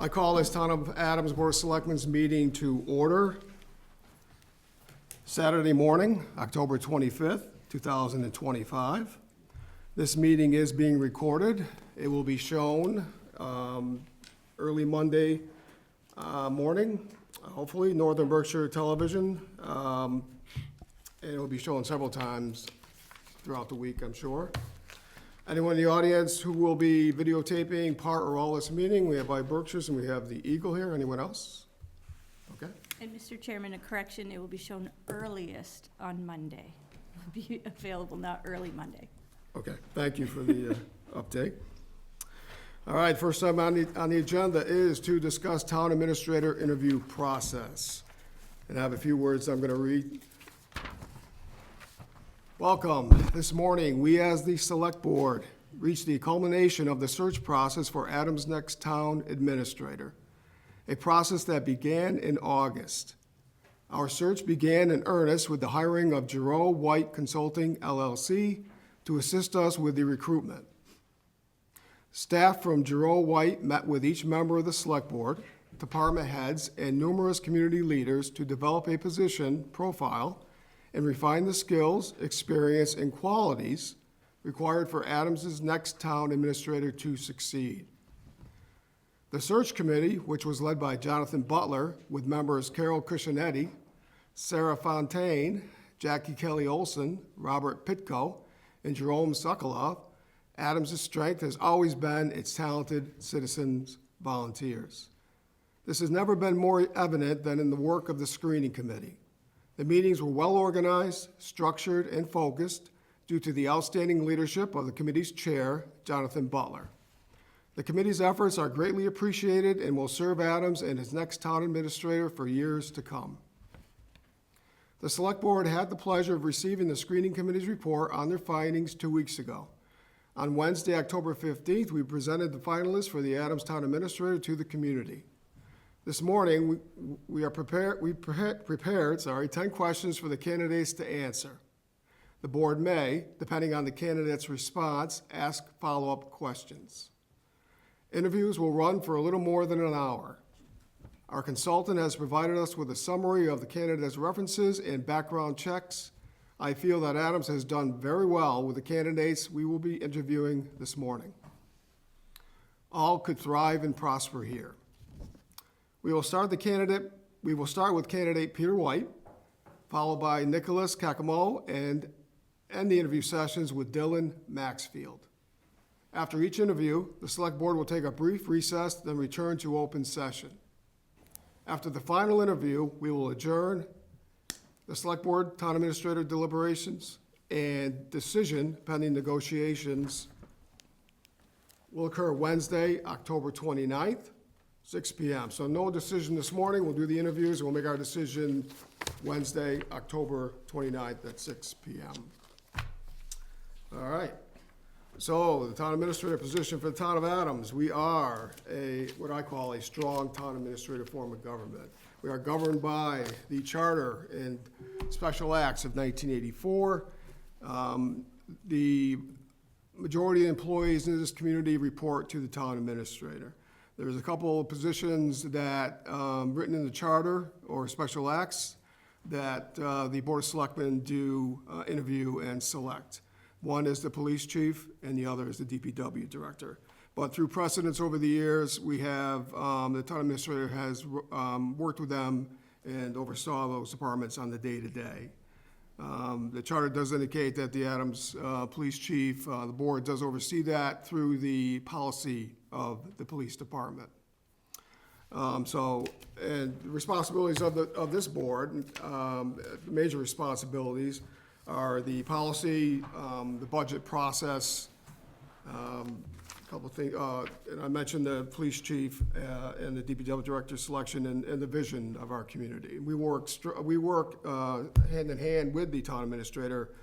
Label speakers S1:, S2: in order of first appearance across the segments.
S1: I call this Town of Adams Board of Selectmen's meeting to order. Saturday morning, October 25th, 2025. This meeting is being recorded. It will be shown early Monday morning, hopefully, Northern Berkshire Television. And it will be shown several times throughout the week, I'm sure. Anyone in the audience who will be videotaping part or all this meeting, we have by Berkshires and we have the Eagle here. Anyone else? Okay.
S2: And Mr. Chairman, a correction, it will be shown earliest on Monday. It will be available, not early Monday.
S1: Okay, thank you for the update. All right, first item on the agenda is to discuss town administrator interview process. And I have a few words I'm going to read. Welcome. This morning, we as the Select Board reached the culmination of the search process for Adams' next town administrator, a process that began in August. Our search began in earnest with the hiring of Giroux White Consulting, LLC, to assist us with the recruitment. Staff from Giroux White met with each member of the Select Board, department heads, and numerous community leaders to develop a position profile and refine the skills, experience, and qualities required for Adams' next town administrator to succeed. The search committee, which was led by Jonathan Butler, with members Carol Cuscinetti, Sarah Fontaine, Jackie Kelly Olson, Robert Pitko, and Jerome Sokolov, Adams' strength has always been its talented citizens volunteers. This has never been more evident than in the work of the screening committee. The meetings were well organized, structured, and focused due to the outstanding leadership of the committee's chair, Jonathan Butler. The committee's efforts are greatly appreciated and will serve Adams and his next town administrator for years to come. The Select Board had the pleasure of receiving the screening committee's report on their findings 2 weeks ago. On Wednesday, October 15th, we presented the finalists for the Adams Town Administrator to the community. This morning, we prepared 10 questions for the candidates to answer. The board may, depending on the candidate's response, ask follow-up questions. Interviews will run for a little more than an hour. Our consultant has provided us with a summary of the candidates' references and background checks. I feel that Adams has done very well with the candidates we will be interviewing this morning. All could thrive and prosper here. We will start with candidate Peter White, followed by Nicholas Kakamo, and end the interview sessions with Dylan Maxfield. After each interview, the Select Board will take a brief recess, then return to open session. After the final interview, we will adjourn the Select Board Town Administrator deliberations and decision pending negotiations will occur Wednesday, October 29th, 6 p.m. So no decision this morning. We'll do the interviews and we'll make our decision Wednesday, October 29th at 6 p.m. All right. So the town administrator position for the town of Adams, we are what I call a strong town administrative form of government. We are governed by the charter and special acts of 1984. The majority of employees in this community report to the town administrator. There's a couple of positions that written in the charter or special acts that the Board of Selectmen do interview and select. One is the police chief, and the other is the DPW director. But through precedence over the years, we have, the town administrator has worked with them and oversaw those departments on the day-to-day. The charter does indicate that the Adams police chief, the board does oversee that through the policy of the police department. And the responsibilities of this board, major responsibilities, are the policy, the budget process, a couple of things, and I mentioned the police chief and the DPW director selection and the vision of our community. We work hand in hand with the town administrator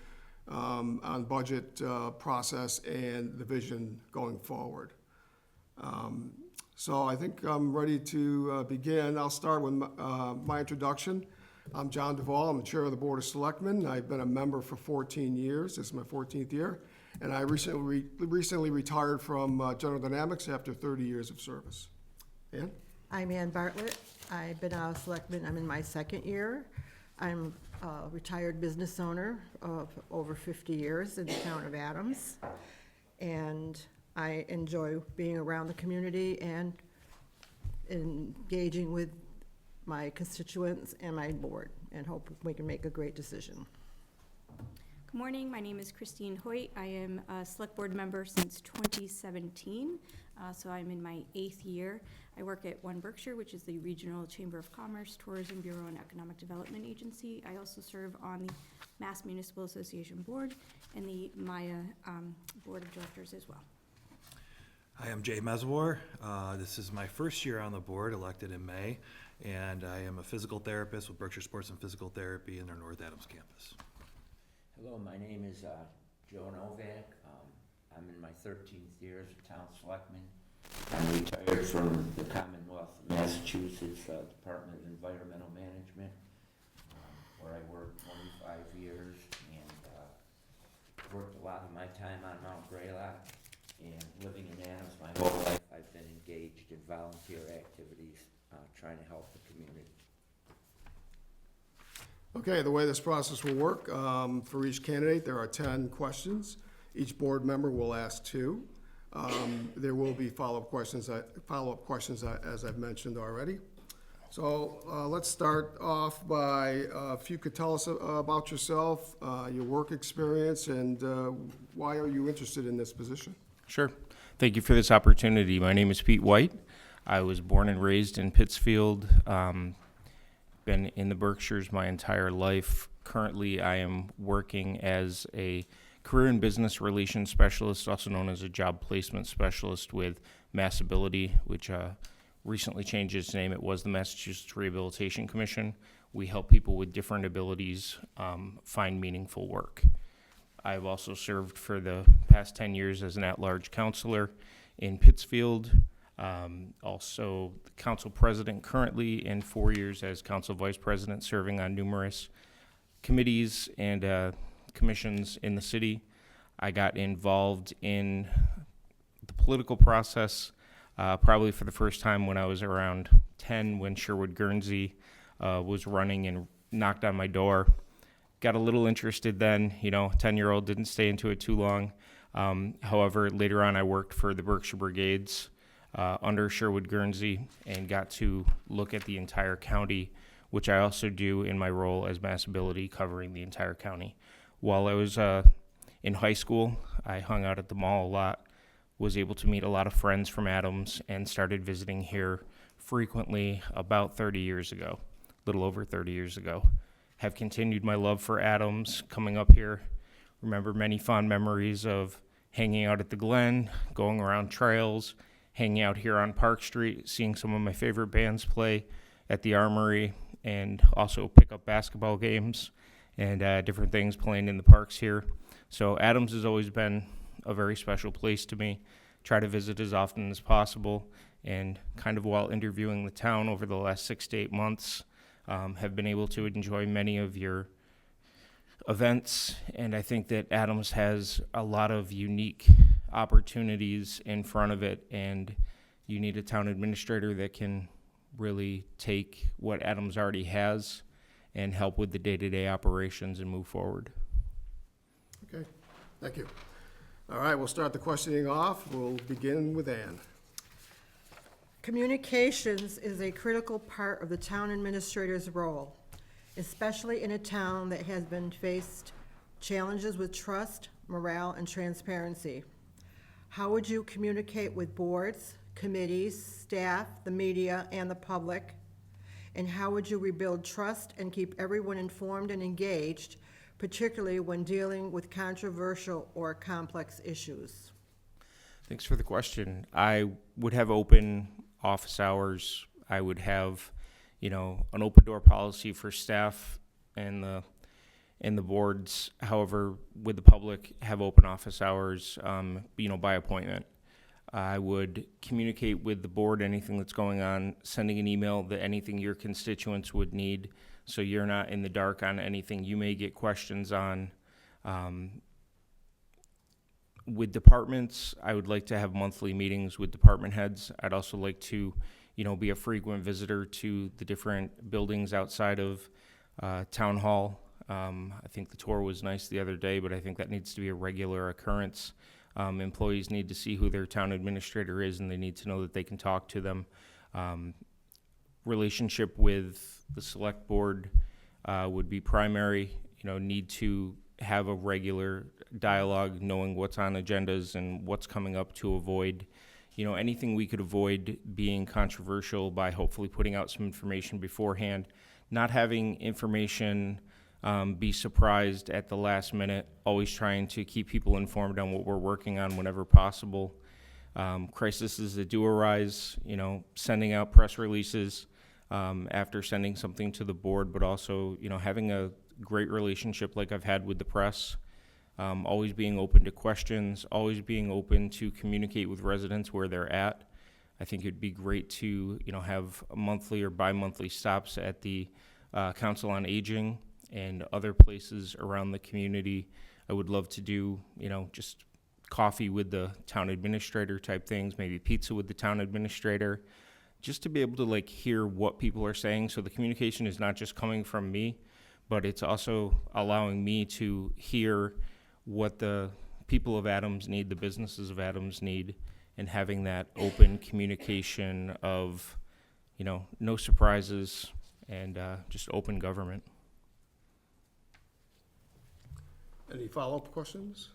S1: on budget process and the vision going forward. So I think I'm ready to begin. I'll start with my introduction. I'm John Duvall. I'm the chair of the Board of Selectmen. I've been a member for 14 years. This is my 14th year. And I recently retired from General Dynamics after 30 years of service. Ann?
S3: I'm Ann Bartlett. I've been a selectman, I'm in my second year. I'm a retired business owner of over 50 years in the town of Adams. And I enjoy being around the community and engaging with my constituents and my board, and hope we can make a great decision.
S2: Good morning, my name is Christine Hoyt. I am a select board member since 2017, so I'm in my 8th year. I work at One Berkshire, which is the Regional Chamber of Commerce, Tourism Bureau, and Economic Development Agency. I also serve on the Mass Municipal Association Board and the Maya Board of Directors as well.
S4: Hi, I'm Jay Meswar. This is my first year on the board, elected in May, and I am a physical therapist with Berkshire Sports and Physical Therapy in their North Adams campus.
S5: Hello, my name is Joe Novak. I'm in my 13th year as a town selectman. I'm retired from the Commonwealth of Massachusetts Department of Environmental Management, where I worked 25 years, and worked a lot of my time on Mount Greylock. And living in Adams my whole life, I've been engaged in volunteer activities, trying to help the community.
S1: Okay, the way this process will work, for each candidate, there are 10 questions. Each board member will ask 2. There will be follow-up questions, as I've mentioned already. So let's start off by, if you could tell us about yourself, your work experience, and why are you interested in this position?
S6: Sure. Thank you for this opportunity. My name is Pete White. I was born and raised in Pittsfield. Been in the Berkshires my entire life. Currently, I am working as a career and business relations specialist, also known as a job placement specialist with Massability, which recently changed its name. It was the Massachusetts Rehabilitation Commission. We help people with different abilities find meaningful work. I've also served for the past 10 years as an at-large counselor in Pittsfield. Also the council president currently, and 4 years as council vice president, serving on numerous committees and commissions in the city. I got involved in the political process probably for the first time when I was around 10, when Sherwood Guernsey was running and knocked on my door. Got a little interested then, 10-year-old, didn't stay into it too long. However, later on I worked for the Berkshire Brigades under Sherwood Guernsey and got to look at the entire county, which I also do in my role as Massability, covering the entire county. While I was in high school, I hung out at the mall a lot, was able to meet a lot of friends from Adams, and started visiting here frequently about 30 years ago, a little over 30 years ago. Have continued my love for Adams, coming up here. Remember many fond memories of hanging out at the Glen, going around trails, hanging out here on Park Street, seeing some of my favorite bands play at the Armory, and also pick up basketball games and different things playing in the parks here. So Adams has always been a very special place to me. Try to visit as often as possible, and kind of while interviewing the town over the last 6 to 8 months, have been able to enjoy many of your events, and I think that Adams has a lot of unique opportunities in front of it, and you need a town administrator that can really take what Adams already has and help with the day-to-day operations and move forward.
S1: Okay, thank you. All right, we'll start the questioning off. We'll begin with Ann.
S3: Communications is a critical part of the town administrator's role, especially in a town that has been faced challenges with trust, morale, and transparency. How would you communicate with boards, committees, staff, the media, and the public? And how would you rebuild trust and keep everyone informed and engaged, particularly when dealing with controversial or complex issues?
S6: Thanks for the question. I would have open office hours. I would have, an open door policy for staff and the boards. However, with the public, have open office hours, by appointment. I would communicate with the board anything that's going on, sending an email that anything your constituents would need, so you're not in the dark on anything you may get questions on. With departments, I would like to have monthly meetings with department heads. I'd also like to, be a frequent visitor to the different buildings outside of Town Hall. I think the tour was nice the other day, but I think that needs to be a regular occurrence. Employees need to see who their town administrator is, and they need to know that they can talk to them. Relationship with the select board would be primary. Need to have a regular dialogue, knowing what's on agendas and what's coming up to avoid, anything we could avoid being controversial by hopefully putting out some information beforehand, not having information be surprised at the last minute, always trying to keep people informed on what we're working on whenever possible. Crises that do arise, sending out press releases after sending something to the board, but also, having a great relationship like I've had with the press, always being open to questions, always being open to communicate with residents where they're at. I think it'd be great to, have monthly or bi-monthly stops at the Council on Aging and other places around the community. I would love to do, just coffee with the town administrator type things, maybe pizza with the town administrator, just to be able to hear what people are saying. So the communication is not just coming from me, but it's also allowing me to hear what the people of Adams need, the businesses of Adams need, and having that open communication of, no surprises and just open government.
S1: Any follow-up questions?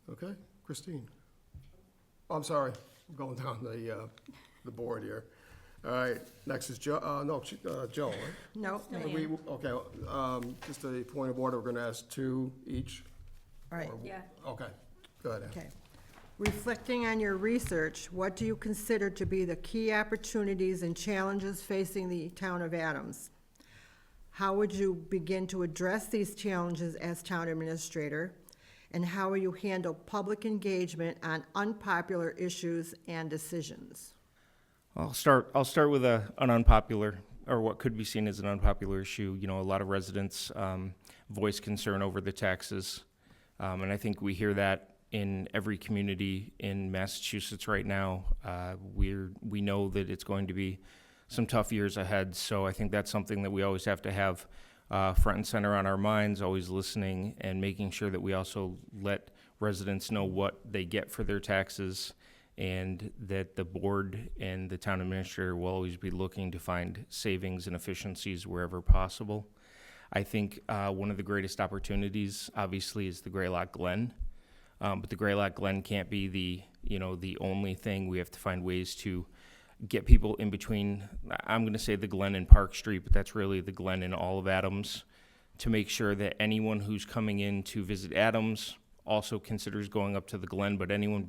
S1: Okay, Christine. Oh, I'm sorry, I'm going down the board here. All right, next is Joe, Joe, right?
S3: No?
S1: Okay, just a point of order, we're gonna ask two each.
S3: All right,
S2: Yeah.
S1: Okay, go ahead.
S3: okay. Reflecting on your research, what do you consider to be the key opportunities and challenges facing the town of Adams? How would you begin to address these challenges as town administrator? And how will you handle public engagement on unpopular issues and decisions?
S6: I'll start with an unpopular, or what could be seen as an unpopular issue. A lot of residents voice concern over the taxes, and I think we hear that in every community in Massachusetts right now. We know that it's going to be some tough years ahead, so I think that's something that we always have to have front and center on our minds, always listening and making sure that we also let residents know what they get for their taxes, and that the board and the town administrator will always be looking to find savings and efficiencies wherever possible. I think one of the greatest opportunities, obviously, is the Greylock Glen, but the Greylock Glen can't be the only thing. We have to find ways to get people in between. I'm going to say the Glen and Park Street, but that's really the Glen in all of Adams, to make sure that anyone who's coming in to visit Adams also considers going up to the Glen, but anyone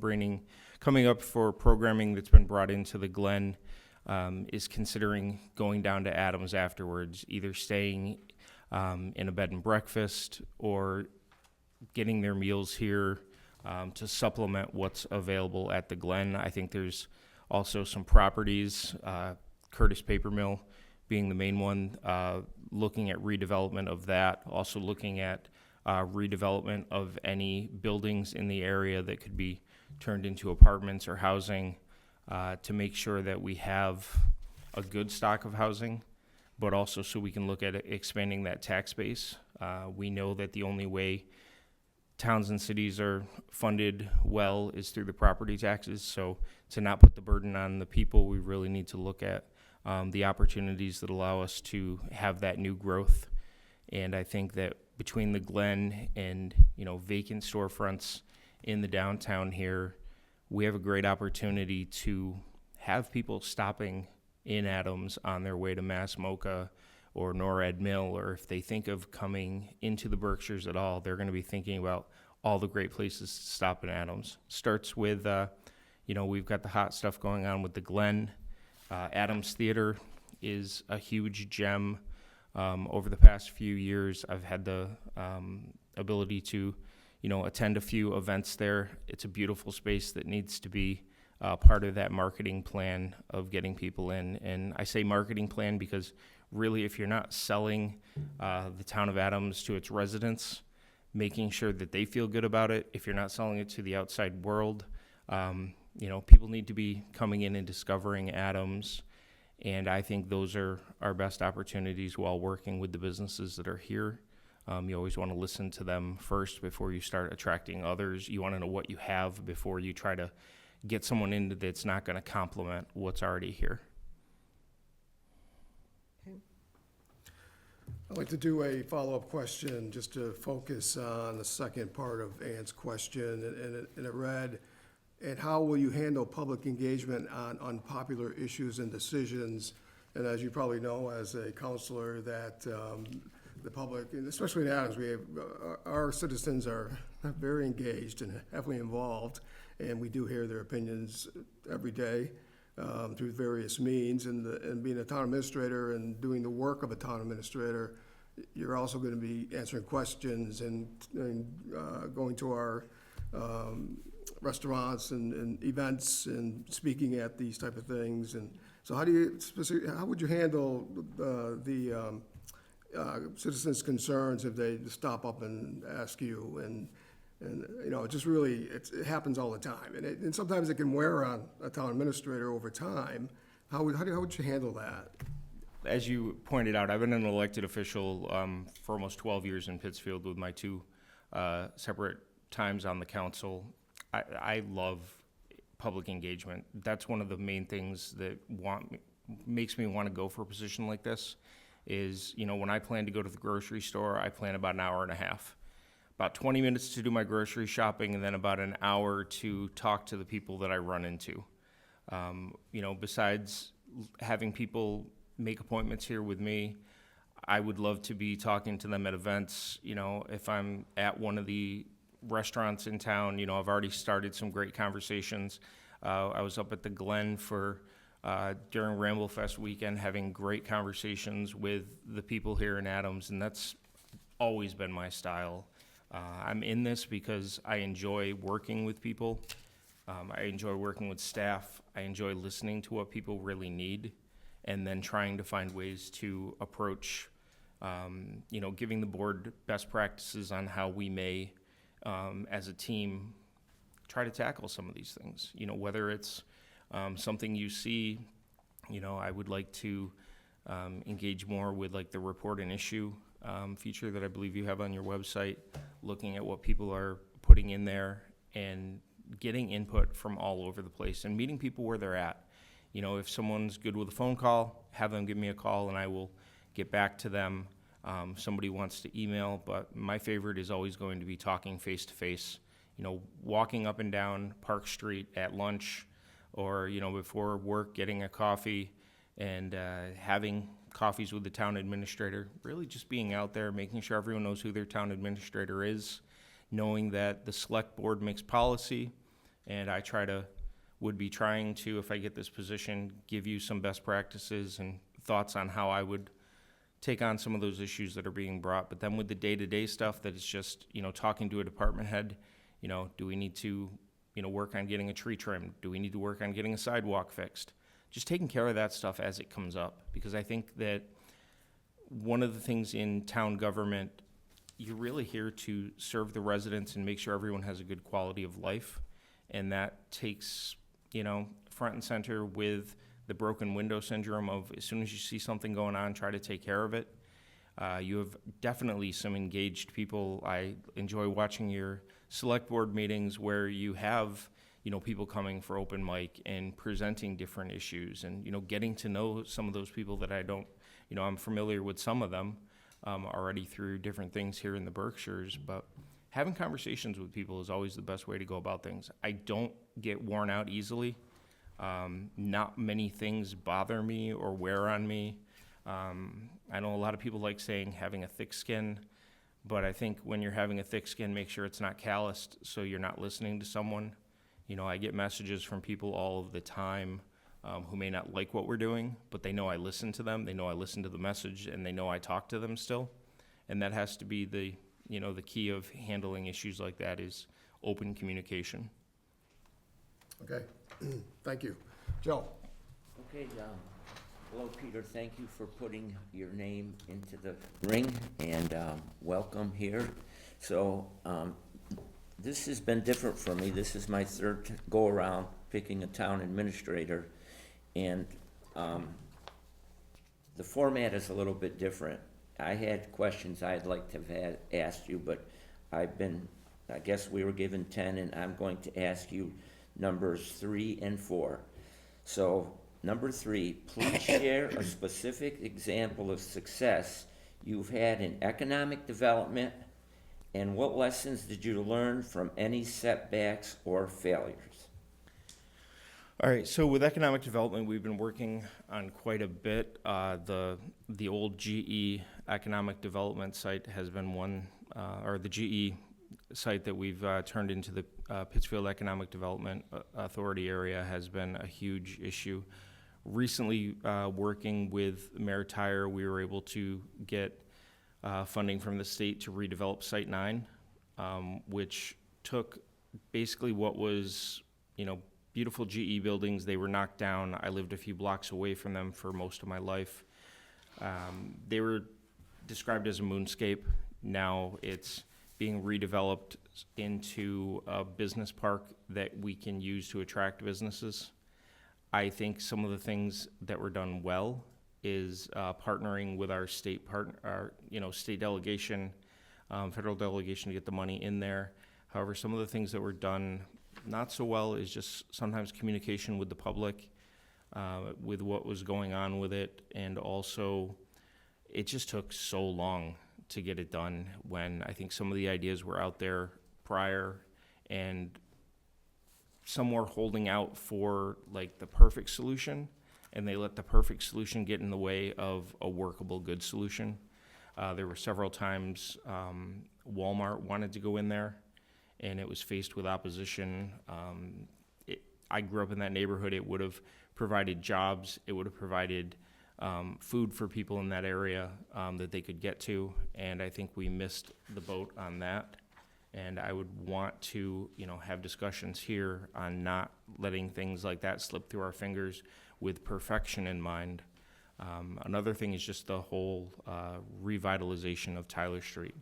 S6: coming up for programming that's been brought into the Glen is considering going down to Adams afterwards, either staying in a bed and breakfast or getting their meals here to supplement what's available at the Glen. I think there's also some properties, Curtis Paper Mill being the main one, looking at redevelopment of that, also looking at redevelopment of any buildings in the area that could be turned into apartments or housing, to make sure that we have a good stock of housing, but also so we can look at expanding that tax base. We know that the only way towns and cities are funded well is through the property taxes, so to not put the burden on the people, we really need to look at the opportunities that allow us to have that new growth. And I think that between the Glen and vacant storefronts in the downtown here, we have a great opportunity to have people stopping in Adams on their way to Mass MoCA or Norad Mill, or if they think of coming into the Berkshires at all, they're going to be thinking about all the great places to stop in Adams. Starts with, we've got the hot stuff going on with the Glen. Adams Theater is a huge gem. Over the past few years, I've had the ability to, attend a few events there. It's a beautiful space that needs to be part of that marketing plan of getting people in. And I say marketing plan because really, if you're not selling the town of Adams to its residents, making sure that they feel good about it. If you're not selling it to the outside world, people need to be coming in and discovering Adams. And I think those are our best opportunities while working with the businesses that are here. You always want to listen to them first before you start attracting others. You want to know what you have before you try to get someone in that's not going to complement what's already here.
S1: I'd like to do a follow-up question just to focus on the second part of Ann's question, and it read, and how will you handle public engagement on unpopular issues and decisions? And as you probably know, as a counselor, that the public, and especially in Adams, we have, our citizens are very engaged and heavily involved, and we do hear their opinions every day through various means. And being a town administrator and doing the work of a town administrator, you're also going to be answering questions and going to our restaurants and events and speaking at these type of things. And so how would you handle the citizens' concerns if they stop up and ask you? And it just really, it happens all the time. And sometimes it can wear on a town administrator over time. How would you handle that?
S6: As you pointed out, I've been an elected official for almost 12 years in Pittsfield with my two separate times on the council. I love public engagement. That's one of the main things that makes me want to go for a position like this is, when I plan to go to the grocery store, I plan about an hour and a half. About 20 minutes to do my grocery shopping, and then about an hour to talk to the people that I run into. Besides having people make appointments here with me, I would love to be talking to them at events. If I'm at one of the restaurants in town, I've already started some great conversations. I was up at the Glen during Ramblefest weekend having great conversations with the people here in Adams, and that's always been my style. I'm in this because I enjoy working with people. I enjoy working with staff. I enjoy listening to what people really need and then trying to find ways to approach, giving the board best practices on how we may, as a team, try to tackle some of these things. Whether it's something you see, I would like to engage more with like the report and issue feature that I believe you have on your website, looking at what people are putting in there and getting input from all over the place and meeting people where they're at. If someone's good with a phone call, have them give me a call and I will get back to them. Somebody wants to email, but my favorite is always going to be talking face to face, walking up and down Park Street at lunch or, before work, getting a coffee and having coffees with the town administrator, really just being out there, making sure everyone knows who their town administrator is, knowing that the select board makes policy, and I would be trying to, if I get this position, give you some best practices and thoughts on how I would take on some of those issues that are being brought. But then with the day-to-day stuff that is just, talking to a department head, do we need to, work on getting a tree trimmed? Do we need to work on getting a sidewalk fixed? Just taking care of that stuff as it comes up, because I think that one of the things in town government, you're really here to serve the residents and make sure everyone has a good quality of life, and that takes, front and center with the broken window syndrome of as soon as you see something going on, try to take care of it. You have definitely some engaged people. I enjoy watching your select board meetings where you have people coming for open mic and presenting different issues and, getting to know some of those people that I don't, I'm familiar with some of them already through different things here in the Berkshires, but having conversations with people is always the best way to go about things. I don't get worn out easily. Not many things bother me or wear on me. I know a lot of people like saying having a thick skin, but I think when you're having a thick skin, make sure it's not calloused so you're not listening to someone. I get messages from people all of the time who may not like what we're doing, but they know I listen to them, they know I listen to the message, and they know I talk to them still. And that has to be the key of handling issues like that is open communication.
S1: Okay, thank you. Joe?
S5: Okay, hello, Peter. Thank you for putting your name into the ring, and welcome here. So, this has been different for me. This is my third go-around picking a town administrator. And, the format is a little bit different. I had questions I'd like to have asked you, but I guess we were given 10, and I'm going to ask you numbers 3 and 4. So, number 3, please share a specific example of success you've had in economic development, and what lessons did you learn from any setbacks or failures?
S6: All right, so with economic development, we've been working on quite a bit. The old GE economic development site has been one, or the GE site that we've turned into the Pittsfield Economic Development Authority area has been a huge issue. Recently, working with Mayor Tyer, we were able to get funding from the state to redevelop Site 9, which took basically what was, beautiful GE buildings. They were knocked down. I lived a few blocks away from them for most of my life. They were described as a moonscape. Now it's being redeveloped into a business park that we can use to attract businesses. I think some of the things that were done well is partnering with our state state delegation, federal delegation to get the money in there. However, some of the things that were done not so well is just sometimes communication with the public, with what was going on with it, and also it just took so long to get it done when I think some of the ideas were out there prior, and some were holding out for like the perfect solution, and they let the perfect solution get in the way of a workable, good solution. There were several times Walmart wanted to go in there, and it was faced with opposition. I grew up in that neighborhood. It would have provided jobs. It would have provided food for people in that area that they could get to, and I think we missed the boat on that. And I would want to, have discussions here on not letting things like that slip through our fingers with perfection in mind. Another thing is just the whole revitalization of Tyler Street,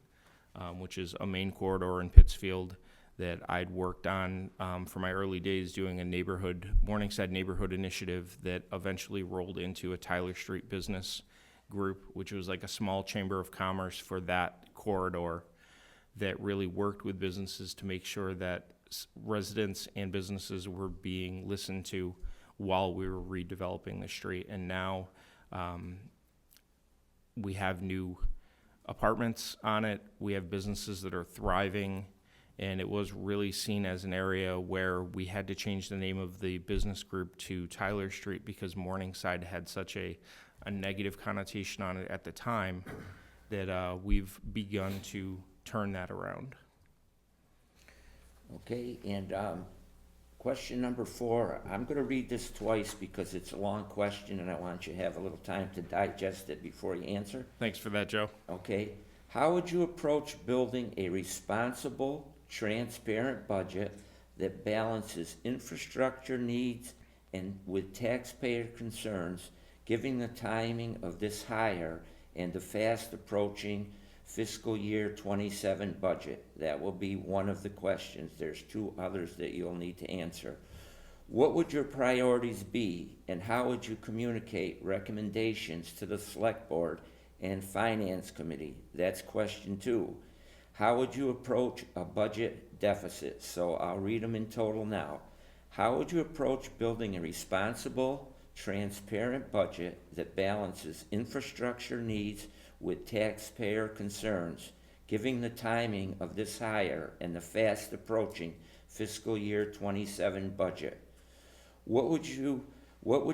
S6: which is a main corridor in Pittsfield that I'd worked on for my early days, doing a Morningside neighborhood initiative that eventually rolled into a Tyler Street business group, which was like a small chamber of commerce for that corridor that really worked with businesses to make sure that residents and businesses were being listened to while we were redeveloping the street. And now we have new apartments on it. We have businesses that are thriving, and it was really seen as an area where we had to change the name of the business group to Tyler Street because Morningside had such a negative connotation on it at the time that we've begun to turn that around.
S5: Okay, and question number 4, I'm going to read this twice because it's a long question and I want you to have a little time to digest it before you answer.
S6: Thanks for that, Joe.
S5: Okay, how would you approach building a responsible, transparent budget that balances infrastructure needs and with taxpayer concerns, given the timing of this hire and the fast approaching fiscal year 27 budget? That will be one of the questions. There's 2 others that you'll need to answer. What would your priorities be, and how would you communicate recommendations to the Select Board and Finance Committee? That's question 2. How would you approach a budget deficit? So I'll read them in total now. How would you approach building a responsible, transparent budget that balances infrastructure needs with taxpayer concerns, given the timing of this hire and the fast approaching fiscal year 27 budget? What would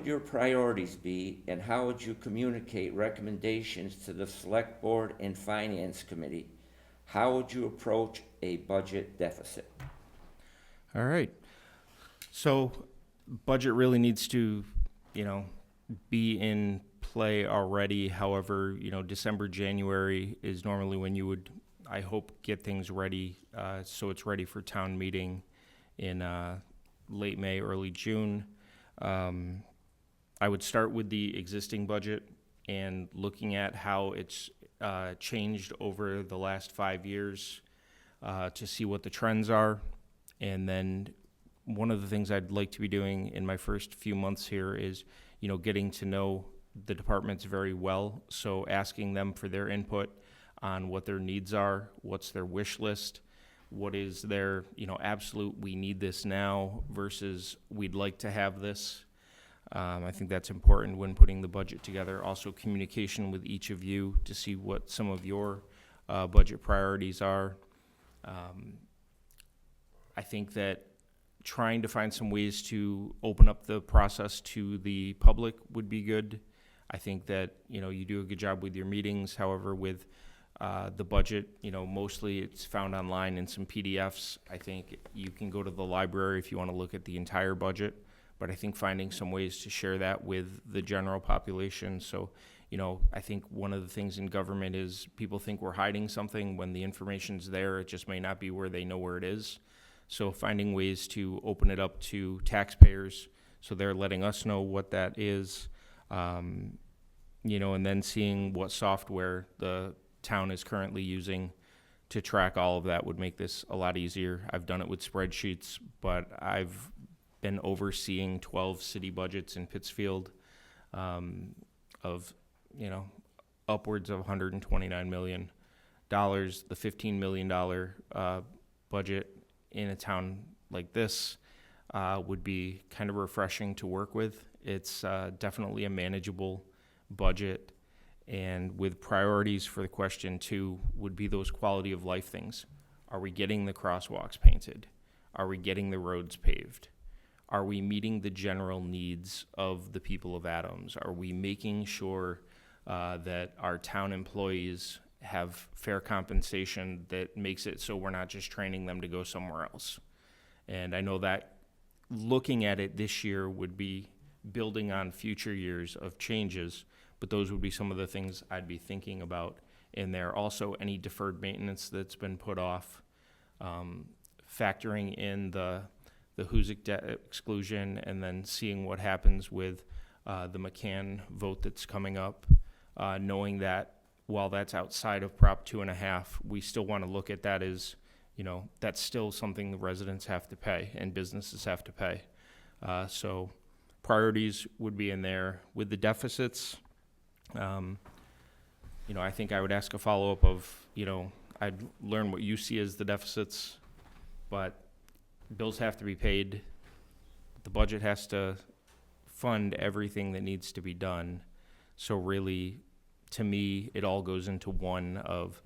S5: your priorities be, and how would you communicate recommendations to the Select Board and Finance Committee? How would you approach a budget deficit?
S6: All right. So budget really needs to, be in play already. However, December, January is normally when you would, I hope, get things ready so it's ready for town meeting in late May, early June. I would start with the existing budget and looking at how it's changed over the last 5 years. to see what the trends are. And then one of the things I'd like to be doing in my first few months here is, getting to know the departments very well. So asking them for their input on what their needs are, what's their wish list, what is their, absolute, we need this now versus we'd like to have this. I think that's important when putting the budget together. Also, communication with each of you to see what some of your budget priorities are. I think that trying to find some ways to open up the process to the public would be good. I think that, you do a good job with your meetings. However, with the budget, mostly it's found online in some PDFs. I think you can go to the library if you want to look at the entire budget, but I think finding some ways to share that with the general population. So, I think one of the things in government is people think we're hiding something when the information's there. It just may not be where they know where it is. So finding ways to open it up to taxpayers so they're letting us know what that is, and then seeing what software the town is currently using to track all of that would make this a lot easier. I've done it with spreadsheets, but I've been overseeing 12 city budgets in Pittsfield of, upwards of $129 million. The $15 million budget in a town like this would be kind of refreshing to work with. It's definitely a manageable budget. And with priorities for the question two would be those quality of life things. Are we getting the crosswalks painted? Are we getting the roads paved? Are we meeting the general needs of the people of Adams? Are we making sure that our town employees have fair compensation that makes it so we're not just training them to go somewhere else? And I know that looking at it this year would be building on future years of changes, but those would be some of the things I'd be thinking about in there. Also, any deferred maintenance that's been put off, factoring in the Huzik debt exclusion, and then seeing what happens with the McCann vote that's coming up, knowing that while that's outside of Prop 2.5, we still want to look at that as, that's still something the residents have to pay and businesses have to pay. So priorities would be in there. With the deficits, I think I would ask a follow-up of, I'd learn what you see as the deficits, but bills have to be paid. The budget has to fund everything that needs to be done. So really, to me, it all goes into one of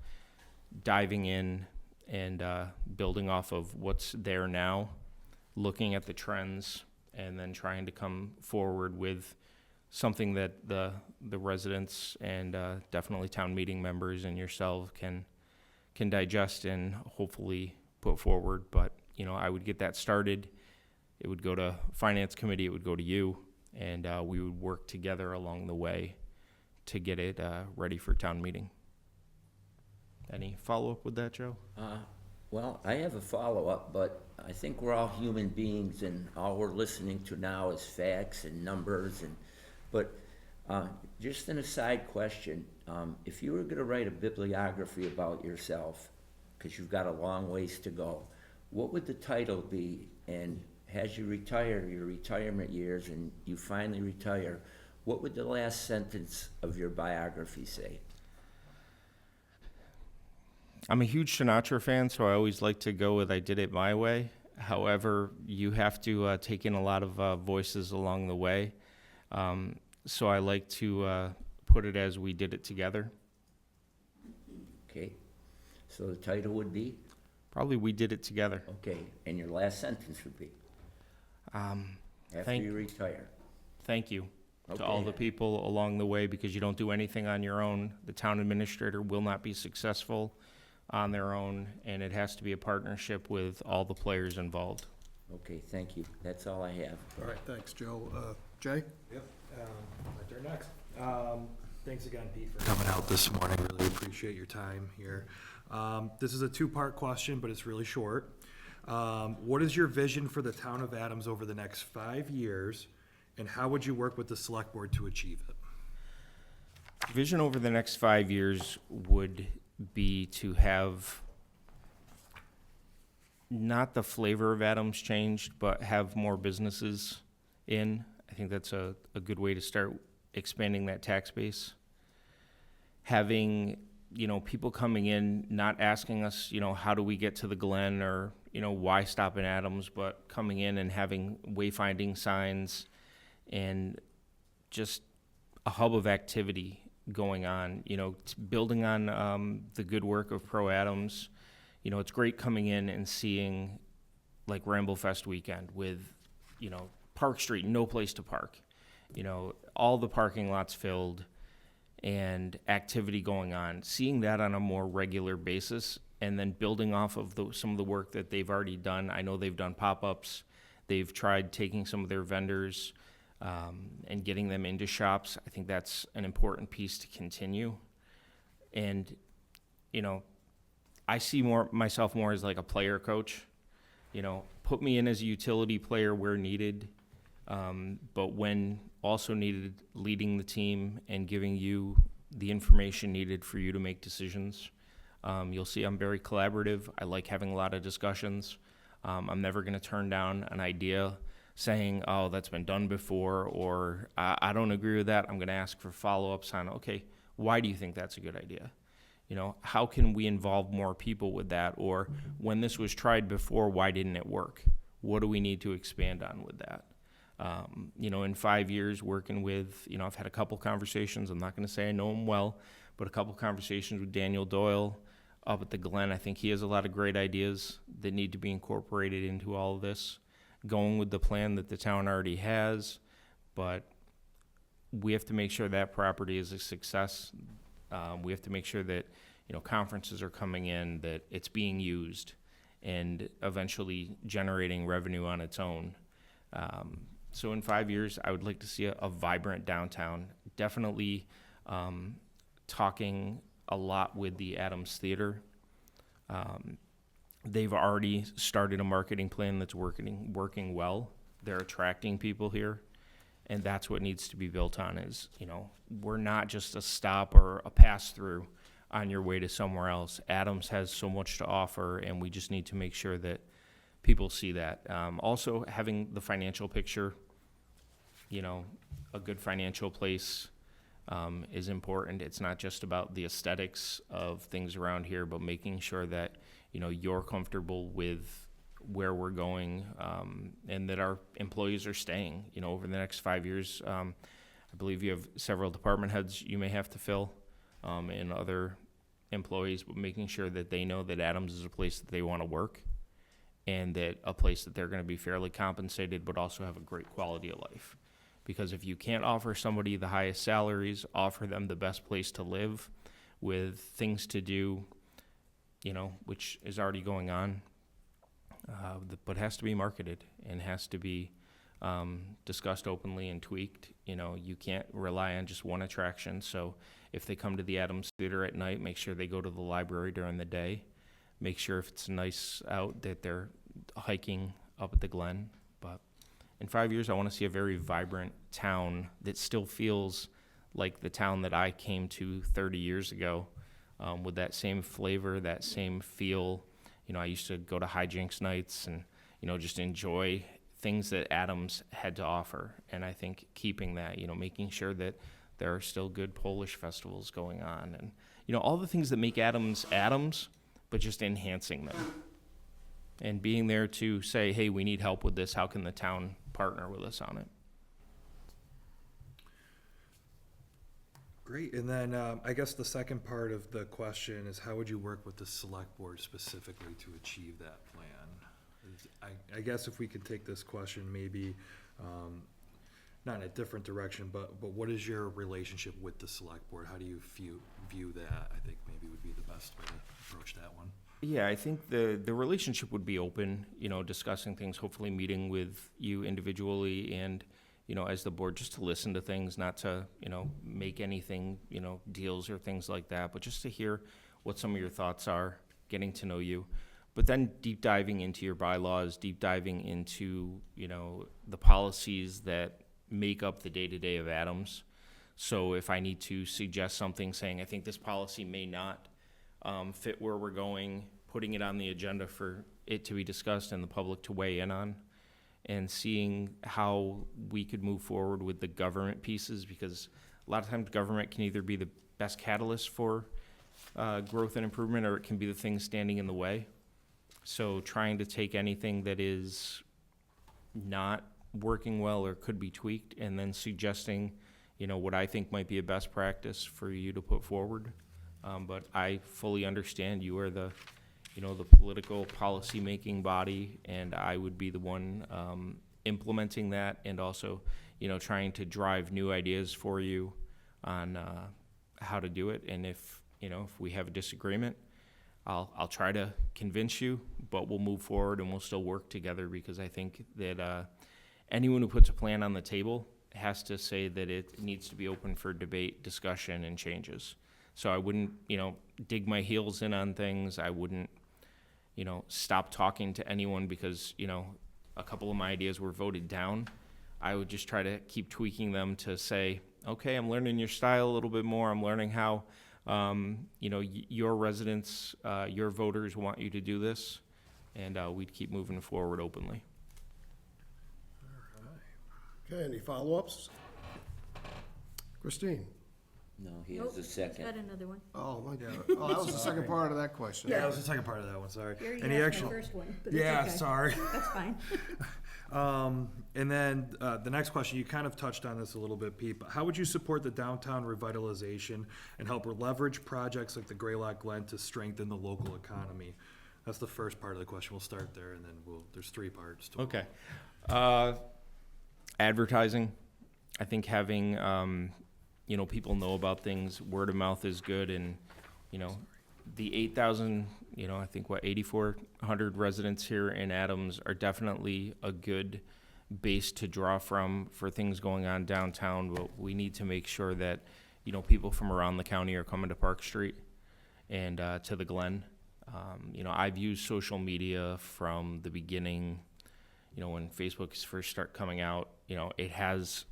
S6: diving in and building off of what's there now, looking at the trends, and then trying to come forward with something that the residents and definitely town meeting members and yourself can digest and hopefully put forward. But, I would get that started. It would go to Finance Committee, it would go to you, and we would work together along the way to get it ready for town meeting. Any follow-up with that, Joe?
S5: Well, I have a follow-up, but I think we're all human beings, and all we're listening to now is facts and numbers. But just an aside question, if you were going to write a bibliography about yourself, because you've got a long ways to go, what would the title be? And as you retire, your retirement years, and you finally retire, what would the last sentence of your biography say?
S6: I'm a huge Sinatra fan, so I always like to go with I did it my way. However, you have to take in a lot of voices along the way. So I like to put it as we did it together.
S5: Okay, so the title would be?
S6: Probably we did it together.
S5: Okay, and your last sentence would be? After
S6: thank-
S5: you retire.
S6: Thank you to all
S5: Okay.
S6: the people along the way, because you don't do anything on your own. The town administrator will not be successful on their own, and it has to be a partnership with all the players involved.
S5: Okay, thank you. That's all I have.
S1: All right, thanks, Joe. Jay?
S4: Yep, my turn next. Thanks again, Pete, for coming out this morning. Really appreciate your time here. This is a two-part question, but it's really short. What is your vision for the town of Adams over the next 5 years, and how would you work with the select board to achieve it?
S6: Vision over the next 5 years would be to have not the flavor of Adams changed, but have more businesses in. I think that's a good way to start expanding that tax base. Having, people coming in, not asking us, how do we get to the Glen, or, why stop in Adams, but coming in and having wayfinding signs and just a hub of activity going on, building on the good work of Pro Adams. It's great coming in and seeing like Ramble Fest weekend with, Park Street, no place to park. All the parking lots filled and activity going on. Seeing that on a more regular basis and then building off of some of the work that they've already done. I know they've done pop-ups. They've tried taking some of their vendors and getting them into shops. I think that's an important piece to continue. And, I see myself more as like a player coach. Put me in as a utility player where needed, but when also needed, leading the team and giving you the information needed for you to make decisions. You'll see I'm very collaborative. I like having a lot of discussions. I'm never going to turn down an idea saying, oh, that's been done before, or I don't agree with that. I'm going to ask for follow-ups on, okay, why do you think that's a good idea? How can we involve more people with that? Or when this was tried before, why didn't it work? What do we need to expand on with that? In 5 years working with, I've had a couple conversations. I'm not going to say I know him well, but a couple conversations with Daniel Doyle up at the Glen. I think he has a lot of great ideas that need to be incorporated into all of this. Going with the plan that the town already has, but we have to make sure that property is a success. We have to make sure that, conferences are coming in, that it's being used, and eventually generating revenue on its own. So in 5 years, I would like to see a vibrant downtown. Definitely talking a lot with the Adams Theater. They've already started a marketing plan that's working well. They're attracting people here. And that's what needs to be built on is, we're not just a stop or a pass-through on your way to somewhere else. Adams has so much to offer, and we just need to make sure that people see that. Also, having the financial picture, a good financial place is important. It's not just about the aesthetics of things around here, but making sure that, you're comfortable with where we're going, and that our employees are staying, over the next 5 years. I believe you have several department heads you may have to fill, and other employees, but making sure that they know that Adams is a place that they want to work, and that a place that they're going to be fairly compensated, but also have a great quality of life. Because if you can't offer somebody the highest salaries, offer them the best place to live with things to do, which is already going on, but has to be marketed and has to be discussed openly and tweaked. You can't rely on just one attraction. So if they come to the Adams Theater at night, make sure they go to the library during the day. Make sure if it's nice out that they're hiking up at the Glen. But in 5 years, I want to see a very vibrant town that still feels like the town that I came to 30 years ago, with that same flavor, that same feel. I used to go to hijinks nights and, just enjoy things that Adams had to offer. And I think keeping that, making sure that there are still good Polish festivals going on and, all the things that make Adams, but just enhancing them. And being there to say, hey, we need help with this. How can the town partner with us on it?
S4: Great, and then I guess the second part of the question is how would you work with the select board specifically to achieve that plan? I guess if we could take this question maybe, not in a different direction, but what is your relationship with the select board? How do you view that? I think maybe would be the best way to approach that one.
S6: Yeah, I think the relationship would be open, discussing things, hopefully meeting with you individually and, as the board, just to listen to things, not to, make anything, deals or things like that, but just to hear what some of your thoughts are, getting to know you. But then deep diving into your bylaws, deep diving into, the policies that make up the day-to-day of Adams. So if I need to suggest something saying, I think this policy may not fit where we're going, putting it on the agenda for it to be discussed and the public to weigh in on, and seeing how we could move forward with the government pieces, because a lot of times government can either be the best catalyst for growth and improvement, or it can be the thing standing in the way. So trying to take anything that is not working well or could be tweaked, and then suggesting, what I think might be a best practice for you to put forward. But I fully understand you are the political policy-making body, and I would be the one implementing that, and also, trying to drive new ideas for you on how to do it. And if we have a disagreement, I'll try to convince you, but we'll move forward and we'll still work together, because I think that anyone who puts a plan on the table has to say that it needs to be open for debate, discussion, and changes. So I wouldn't, dig my heels in on things. I wouldn't, stop talking to anyone because, a couple of my ideas were voted down. I would just try to keep tweaking them to say, okay, I'm learning your style a little bit more. I'm learning how, your residents, your voters want you to do this, and we'd keep moving forward openly.
S1: Okay, any follow-ups? Christine?
S5: No, he
S2: Nope,
S5: has a
S2: he's
S5: second.
S2: got another one.
S1: Oh, my God. Oh, that was the second part of that question.
S4: Yeah, that was the second part of that one, sorry.
S2: You already
S4: And he
S2: asked my
S4: actually,
S2: first one, but it's
S4: yeah,
S2: okay.
S4: sorry.
S2: That's fine.
S4: And then the next question, you kind of touched on this a little bit, Pete, but how would you support the downtown revitalization and help leverage projects like the Greylock Glen to strengthen the local economy? That's the first part of the question. We'll start there, and then there's three parts to it.
S6: Okay. Advertising. I think having, people know about things, word of mouth is good, and, the 8,000, I think 8,400 residents here in Adams are definitely a good base to draw from for things going on downtown, but we need to make sure that, people from around the county are coming to Park Street and to the Glen. I've used social media from the beginning, when Facebook first started coming out. It has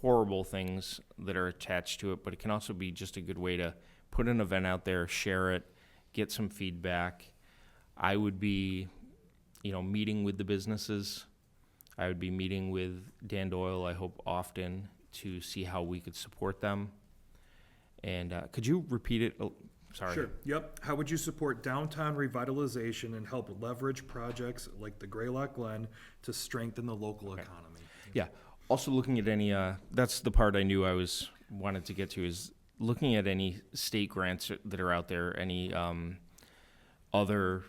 S6: horrible things that are attached to it, but it can also be just a good way to put an event out there, share it, get some feedback. I would be, meeting with the businesses. I would be meeting with Dan Doyle, I hope often, to see how we could support them. And could you repeat it? Oh, sorry.
S4: Sure, yep. How would you support downtown revitalization and help leverage projects like the Greylock Glen to strengthen the local economy?
S6: Yeah. Also looking at any, that's the part I knew wanted to get to, is looking at any state grants that are out there, any other,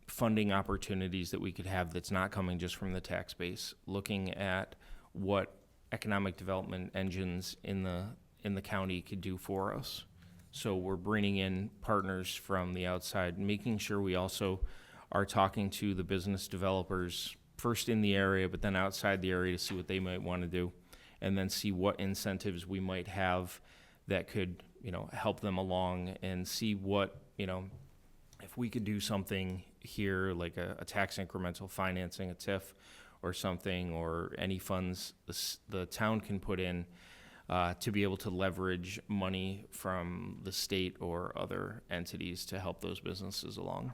S6: funding opportunities that we could have that's not coming just from the tax base. Looking at what economic development engines in the county could do for us. So we're bringing in partners from the outside, making sure we also are talking to the business developers first in the area, but then outside the area to see what they might want to do, and then see what incentives we might have that could, help them along, and see what, if we could do something here, like a tax incremental financing, a TIF or something, or any funds the town can put in to be able to leverage money from the state or other entities to help those businesses along.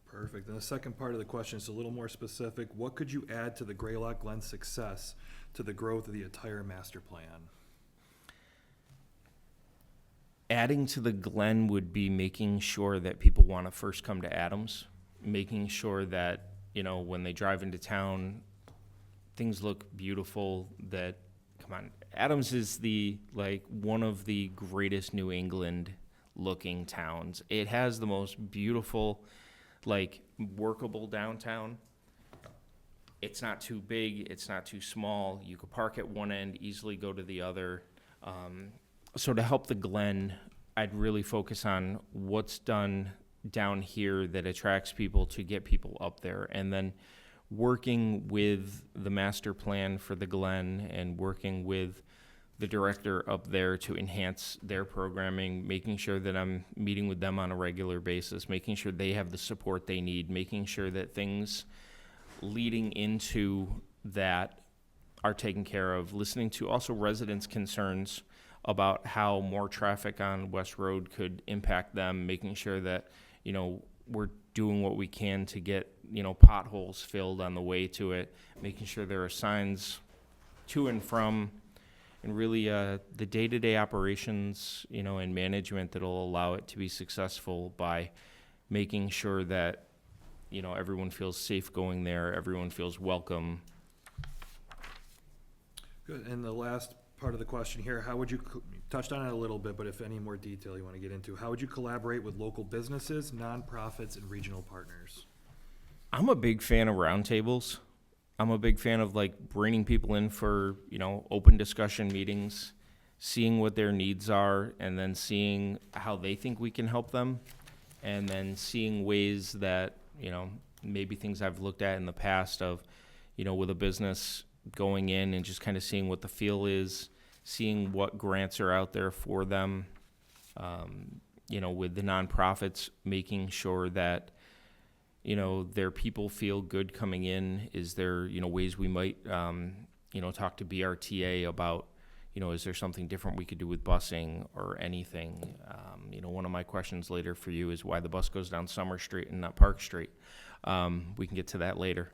S4: Perfect. And the second part of the question is a little more specific. What could you add to the Greylock Glen success to the growth of the entire master plan?
S6: Adding to the Glen would be making sure that people want to first come to Adams, making sure that, when they drive into town, things look beautiful, that, come on, Adams is one of the greatest New England looking towns. It has the most beautiful, workable downtown. It's not too big, it's not too small. You could park at one end, easily go to the other. So to help the Glen, I'd really focus on what's done down here that attracts people to get people up there, and then working with the master plan for the Glen and working with the director up there to enhance their programming, making sure that I'm meeting with them on a regular basis, making sure they have the support they need, making sure that things leading into that are taken care of, listening to also residents' concerns about how more traffic on West Road could impact them, making sure that, we're doing what we can to get, potholes filled on the way to it, making sure there are signs to and from, and really the day-to-day operations, and management that'll allow it to be successful by making sure that, everyone feels safe going there, everyone feels welcome.
S4: Good, and the last part of the question here, how would you, touched on it a little bit, but if any more detail you want to get into, how would you collaborate with local businesses, nonprofits, and regional partners?
S6: I'm a big fan of roundtables. I'm a big fan of bringing people in for, open discussion meetings, seeing what their needs are, and then seeing how they think we can help them, and then seeing ways that, maybe things I've looked at in the past of, with a business going in and just kind of seeing what the feel is, seeing what grants are out there for them, with the nonprofits, making sure that, their people feel good coming in. Is there, ways we might, talk to BRTA about, is there something different we could do with busing or anything? One of my questions later for you is why the bus goes down Summer Street and not Park Street. We can get to that later.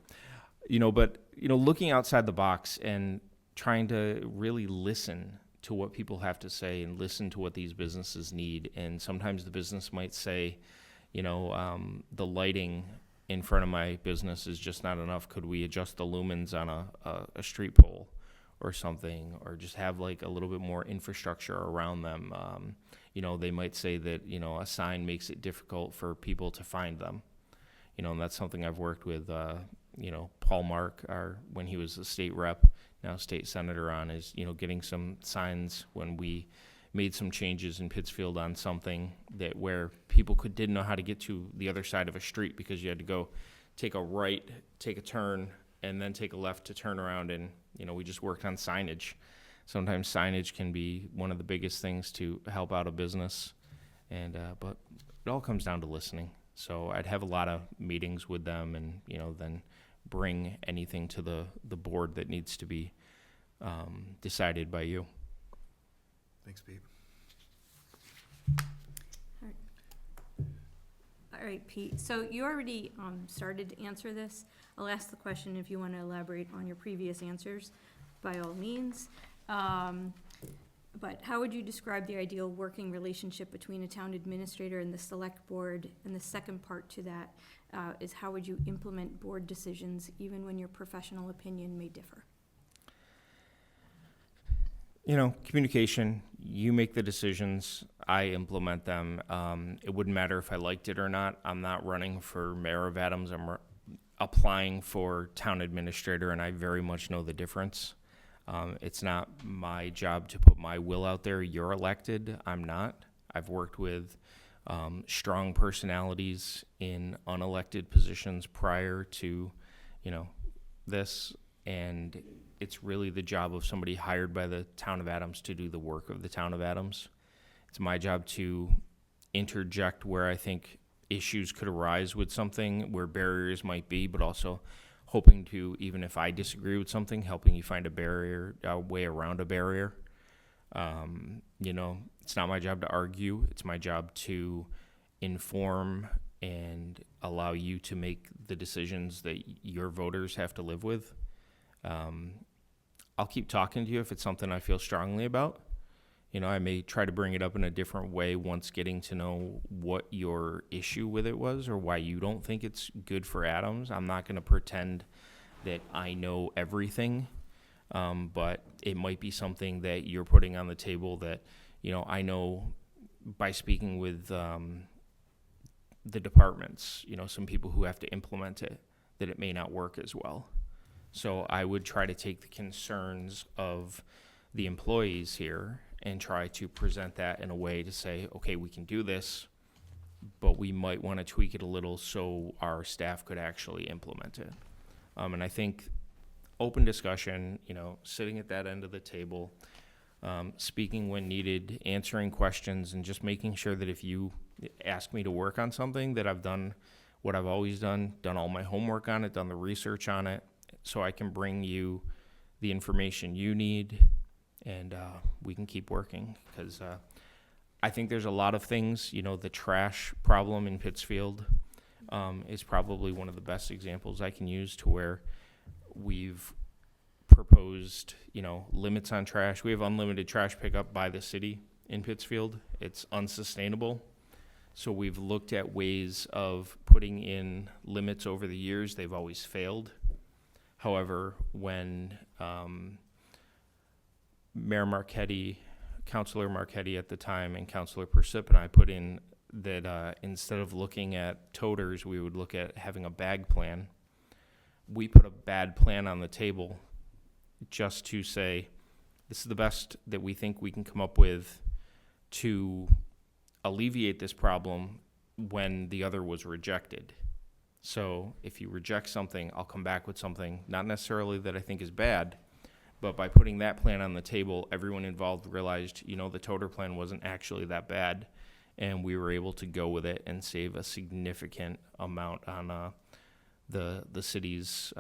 S6: But looking outside the box and trying to really listen to what people have to say and listen to what these businesses need. And sometimes the business might say, the lighting in front of my business is just not enough. Could we adjust the lumens on a street pole or something, or just have a little bit more infrastructure around them? They might say that, a sign makes it difficult for people to find them. And that's something I've worked with, Paul Mark, when he was a state rep, now state senator, on is, getting some signs when we made some changes in Pittsfield on something that where people didn't know how to get to the other side of a street because you had to go take a right, take a turn, and then take a left to turn around. And, we just worked on signage. Sometimes signage can be one of the biggest things to help out a business. And, but it all comes down to listening. So I'd have a lot of meetings with them and, then bring anything to the board that needs to be decided by you.
S4: Thanks, Pete.
S2: All right, Pete, so you already started to answer this. I'll ask the question if you want to elaborate on your previous answers, by all means. But how would you describe the ideal working relationship between a town administrator and the select board? And the second part to that is how would you implement board decisions even when your professional opinion may differ?
S6: Communication, you make the decisions, I implement them. It wouldn't matter if I liked it or not. I'm not running for mayor of Adams. I'm applying for town administrator, and I very much know the difference. It's not my job to put my will out there. You're elected. I'm not. I've worked with strong personalities in unelected positions prior to, this, and it's really the job of somebody hired by the town of Adams to do the work of the town of Adams. It's my job to interject where I think issues could arise with something, where barriers might be, but also hoping to, even if I disagree with something, helping you find a way around a barrier. It's not my job to argue. It's my job to inform and allow you to make the decisions that your voters have to live with. I'll keep talking to you if it's something I feel strongly about. I may try to bring it up in a different way once getting to know what your issue with it was or why you don't think it's good for Adams. I'm not going to pretend that I know everything, but it might be something that you're putting on the table that, I know by speaking with the departments, some people who have to implement it, that it may not work as well. So I would try to take the concerns of the employees here and try to present that in a way to say, okay, we can do this, but we might want to tweak it a little so our staff could actually implement it. And I think open discussion, sitting at that end of the table, speaking when needed, answering questions, and just making sure that if you ask me to work on something, that I've done what I've always done all my homework on it, done the research on it, so I can bring you the information you need, and we can keep working. Because I think there's a lot of things, the trash problem in Pittsfield, is probably one of the best examples I can use to where we've proposed, limits on trash. We have unlimited trash pickup by the city in Pittsfield. It's unsustainable. So we've looked at ways of putting in limits over the years. They've always failed. However, when Mayor Marquetti, Councilor Marquetti at the time, and Councilor Persip and I put in that instead of looking at toters, we would look at having a bag plan. We put a bad plan on the table just to say, this is the best that we think we can come up with to alleviate this problem when the other was rejected. So if you reject something, I'll come back with something, not necessarily that I think is bad, but by putting that plan on the table, everyone involved realized, the toter plan wasn't actually that bad, and we were able to go with it and save a significant amount on the city's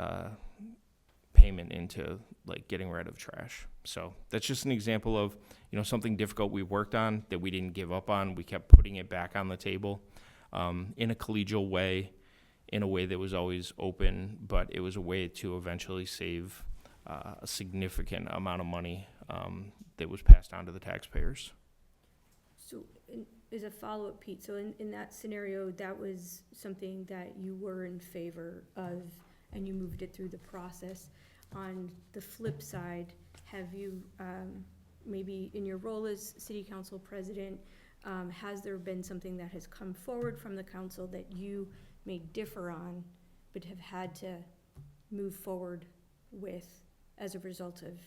S6: payment into getting rid of trash. So that's just an example of something difficult we worked on that we didn't give up on. We kept putting it back on the table in a collegial way, in a way that was always open, but it was a way to eventually save a significant amount of money that was passed on to the taxpayers.
S2: So, as a follow-up, Pete, so in that scenario, that was something that you were in favor of, and you moved it through the process. On the flip side, have you, maybe in your role as city council president, has there been something that has come forward from the council that you may differ on, but have had to move forward with as a result of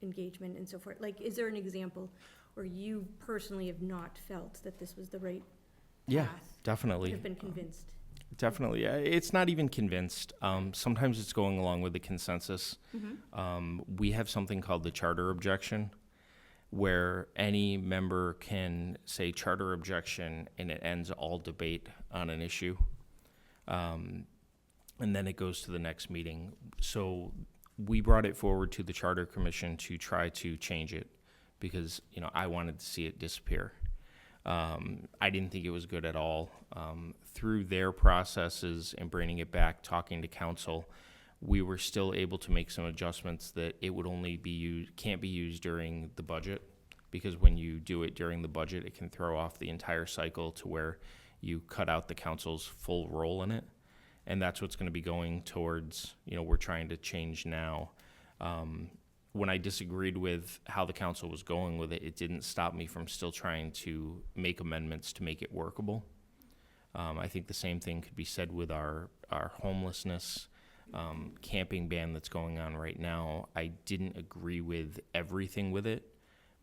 S2: engagement and so forth? Is there an example where you personally have not felt that this was the right
S6: Yeah,
S2: path?
S6: definitely.
S2: Have been convinced?
S6: Definitely. It's not even convinced. Sometimes it's going along with the consensus. We have something called the charter objection, where any member can say charter objection and it ends all debate on an issue. And then it goes to the next meeting. So we brought it forward to the Charter Commission to try to change it because, I wanted to see it disappear. I didn't think it was good at all. Through their processes and bringing it back, talking to council, we were still able to make some adjustments that it would only be used, can't be used during the budget, because when you do it during the budget, it can throw off the entire cycle to where you cut out the council's full role in it. And that's what's going to be going towards, we're trying to change now. When I disagreed with how the council was going with it, it didn't stop me from still trying to make amendments to make it workable. I think the same thing could be said with our homelessness camping ban that's going on right now. I didn't agree with everything with it,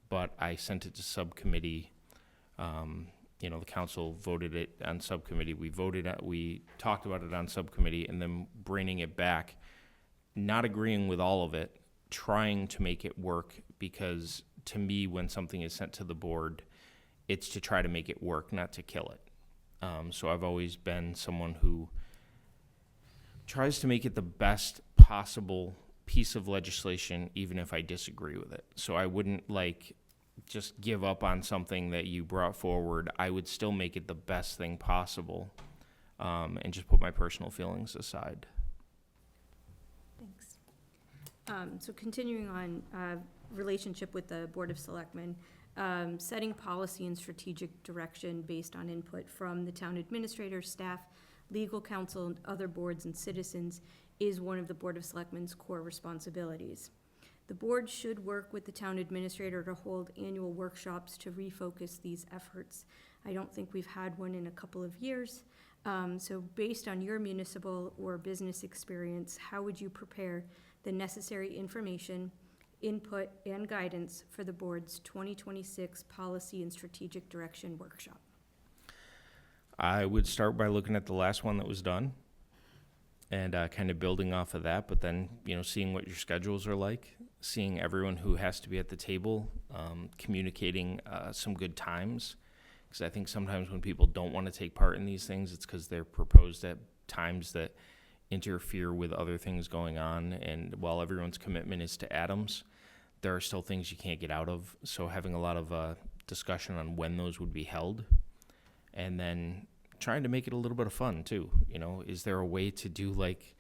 S6: but I sent it to subcommittee. The council voted it on subcommittee. We talked about it on subcommittee, and then bringing it back, not agreeing with all of it, trying to make it work, because to me, when something is sent to the board, it's to try to make it work, not to kill it. So I've always been someone who tries to make it the best possible piece of legislation, even if I disagree with it. So I wouldn't just give up on something that you brought forward. I would still make it the best thing possible, and just put my personal feelings aside.
S2: Thanks. So continuing on, relationship with the Board of Selectmen, setting policy and strategic direction based on input from the town administrator, staff, legal counsel, and other boards and citizens is one of the Board of Selectmen's core responsibilities. The board should work with the town administrator to hold annual workshops to refocus these efforts. I don't think we've had one in a couple of years. So based on your municipal or business experience, how would you prepare the necessary information, input, and guidance for the board's 2026 Policy and Strategic Direction Workshop?
S6: I would start by looking at the last one that was done and kind of building off of that, but then, seeing what your schedules are like, seeing everyone who has to be at the table, communicating some good times. Because I think sometimes when people don't want to take part in these things, it's because they're proposed at times that interfere with other things going on. And while everyone's commitment is to Adams, there are still things you can't get out of. So having a lot of discussion on when those would be held, and then trying to make it a little bit of fun too. You know, is there a way to do like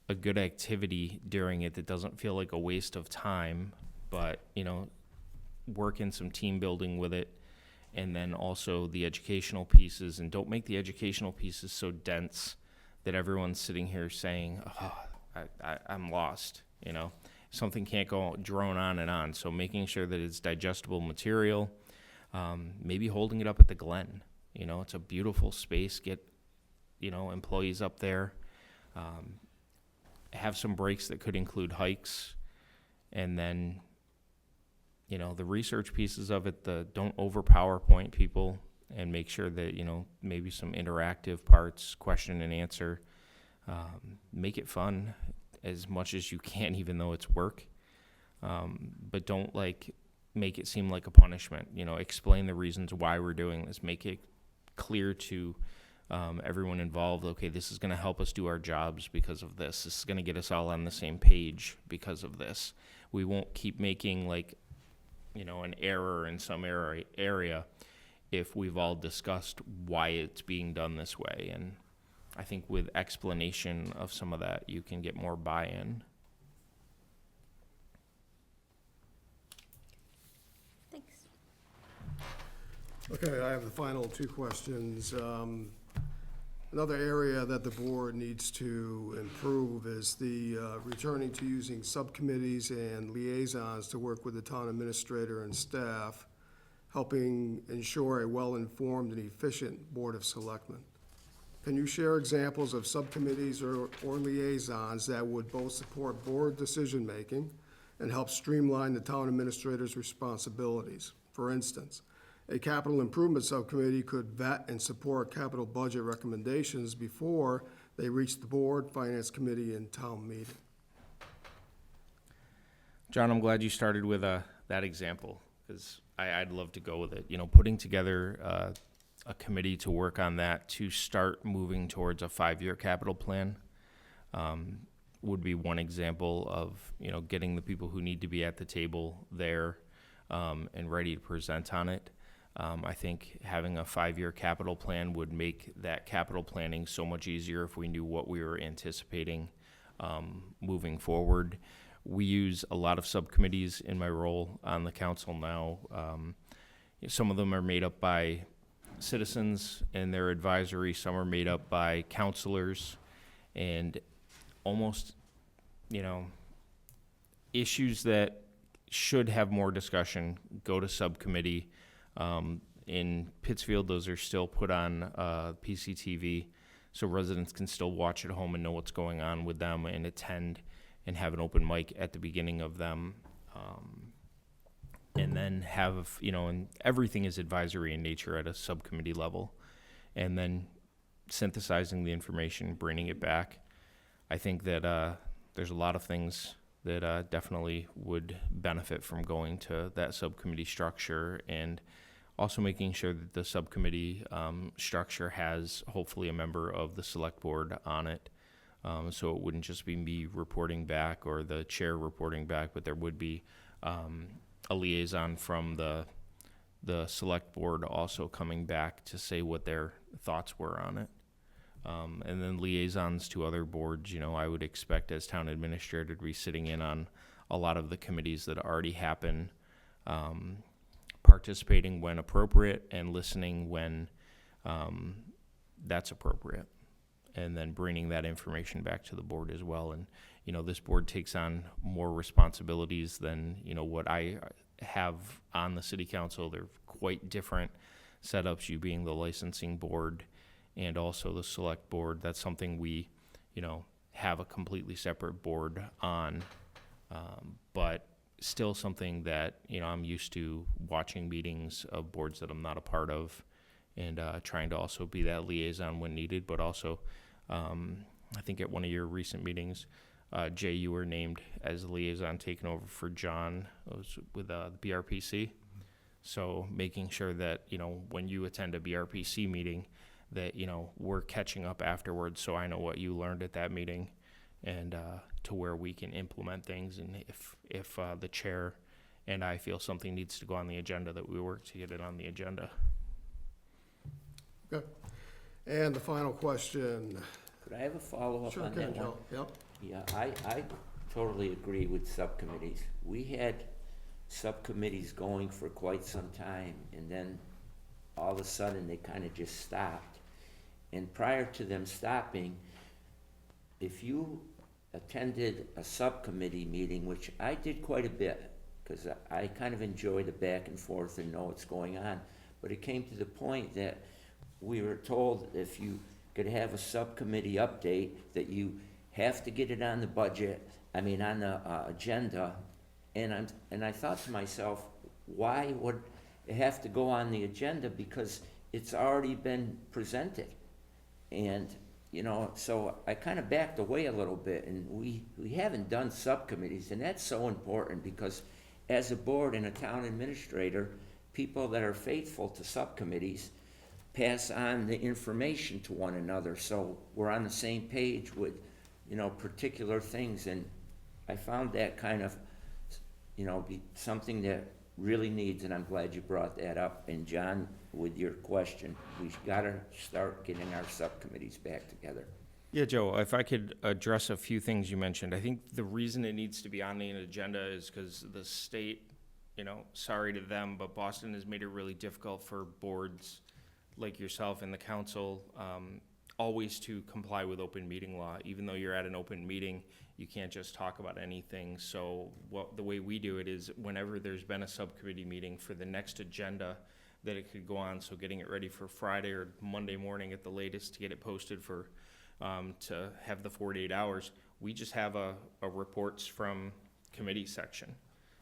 S6: a good activity during it that doesn't feel like a waste of time, but, you know, work in some team building with it, and then also the educational pieces, and don't make the educational pieces so dense that everyone's sitting here saying, oh, I'm lost, you know. Something can't go drone on and on, so making sure that it's digestible material, maybe holding it up at the Glen. You know, it's a beautiful space. Get, you know, employees up there. Have some breaks that could include hikes, and then, you know, the research pieces of it, don't over PowerPoint people, and make sure that, you know, maybe some interactive parts, question and answer. Make it fun as much as you can, even though it's work. But don't like make it seem like a punishment. You know, explain the reasons why we're doing this. Make it clear to everyone involved, okay, this is going to help us do our jobs because of this. This is going to get us all on the same page because of this. We won't keep making, like, you know, an error in some area if we've all discussed why it's being done this way. And I think with explanation of some of that, you can get more buy-in.
S2: Thanks.
S1: Okay, I have the final two questions. Another area that the board needs to improve is the returning to using subcommittees and liaisons to work with the town administrator and staff, helping ensure a well-informed and efficient Board of Selectmen. Can you share examples of subcommittees or liaisons that would both support board decision-making and help streamline the town administrator's responsibilities? For instance, a capital improvement subcommittee could vet and support capital budget recommendations before they reach the board, finance committee, and town meeting.
S6: John, I'm glad you started with that example, because I'd love to go with it. You know, putting together a committee to work on that to start moving towards a 5-year capital plan would be one example of, you know, getting the people who need to be at the table there and ready to present on it. I think having a 5-year capital plan would make that capital planning so much easier if we knew what we were anticipating moving forward. We use a lot of subcommittees in my role on the council now. Some of them are made up by citizens and their advisory. Some are made up by counselors, and almost, you know, issues that should have more discussion go to subcommittee. In Pittsfield, those are still put on PCTV, so residents can still watch at home and know what's going on with them and attend and have an open mic at the beginning of them. And then have, you know, and everything is advisory in nature at a subcommittee level. And then synthesizing the information, bringing it back. I think that there's a lot of things that definitely would benefit from going to that subcommittee structure, and also making sure that the subcommittee structure has hopefully a member of the select board on it. So it wouldn't just be me reporting back or the chair reporting back, but there would be a liaison from the select board also coming back to say what their thoughts were on it. And then liaisons to other boards, you know, I would expect as town administrator to be sitting in on a lot of the committees that already happen, participating when appropriate and listening when that's appropriate, and then bringing that information back to the board as well. And, you know, this board takes on more responsibilities than, you know, what I have on the city council. They're quite different setups, you being the licensing board and also the select board. That's something we, you know, have a completely separate board on, but still something that, you know, I'm used to watching meetings of boards that I'm not a part of, and trying to also be that liaison when needed. But also, I think at one of your recent meetings, Jay, you were named as a liaison, taking over for John. It was with the BRPC. So making sure that, you know, when you attend a BRPC meeting, that, you know, we're catching up afterwards, so I know what you learned at that meeting, and to where we can implement things. And if the chair and I feel something needs to go on the agenda, that we work to get it on the agenda.
S1: Okay. And the final question.
S5: Could I have a follow-up
S1: Sure,
S5: on
S1: can,
S5: that one?
S1: Joe. Yep.
S5: Yeah, I totally agree with subcommittees. We had subcommittees going for quite some time, and then all of a sudden, they kind of just stopped. And prior to them stopping, if you attended a subcommittee meeting, which I did quite a bit, because I kind of enjoy the back and forth and know what's going on, but it came to the point that we were told if you could have a subcommittee update, that you have to get it on the budget, on the agenda. And I thought to myself, why would it have to go on the agenda? Because it's already been presented. And, so I kind of backed away a little bit, and we haven't done subcommittees, and that's so important, because as a board and a town administrator, people that are faithful to subcommittees pass on the information to one another, so we're on the same page with, particular things. And I found that kind of, be something that really needs, and I'm glad you brought that up. And John, with your question, we've gotta start getting our subcommittees back together.
S6: Yeah, Joe, if I could address a few things you mentioned. I think the reason it needs to be on the agenda is because the state, sorry to them, but Boston has made it really difficult for boards like yourself and the council, always to comply with open meeting law. Even though you're at an open meeting, you can't just talk about anything. So the way we do it is whenever there's been a subcommittee meeting for the next agenda, that it could go on, so getting it ready for Friday or Monday morning at the latest to get it posted for, to have the 48 hours, we just have a reports from committee section.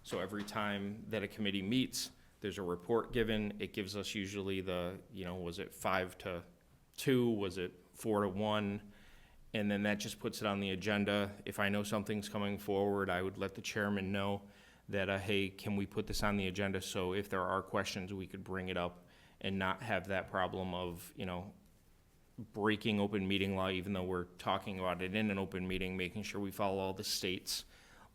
S6: So every time that a committee meets, there's a report given. It gives us usually the, was it 5-2, was it 4-1? And then that just puts it on the agenda. If I know something's coming forward, I would let the chairman know that, hey, can we put this on the agenda? So if there are questions, we could bring it up and not have that problem of, breaking open meeting law, even though we're talking about it in an open meeting, making sure we follow all the state's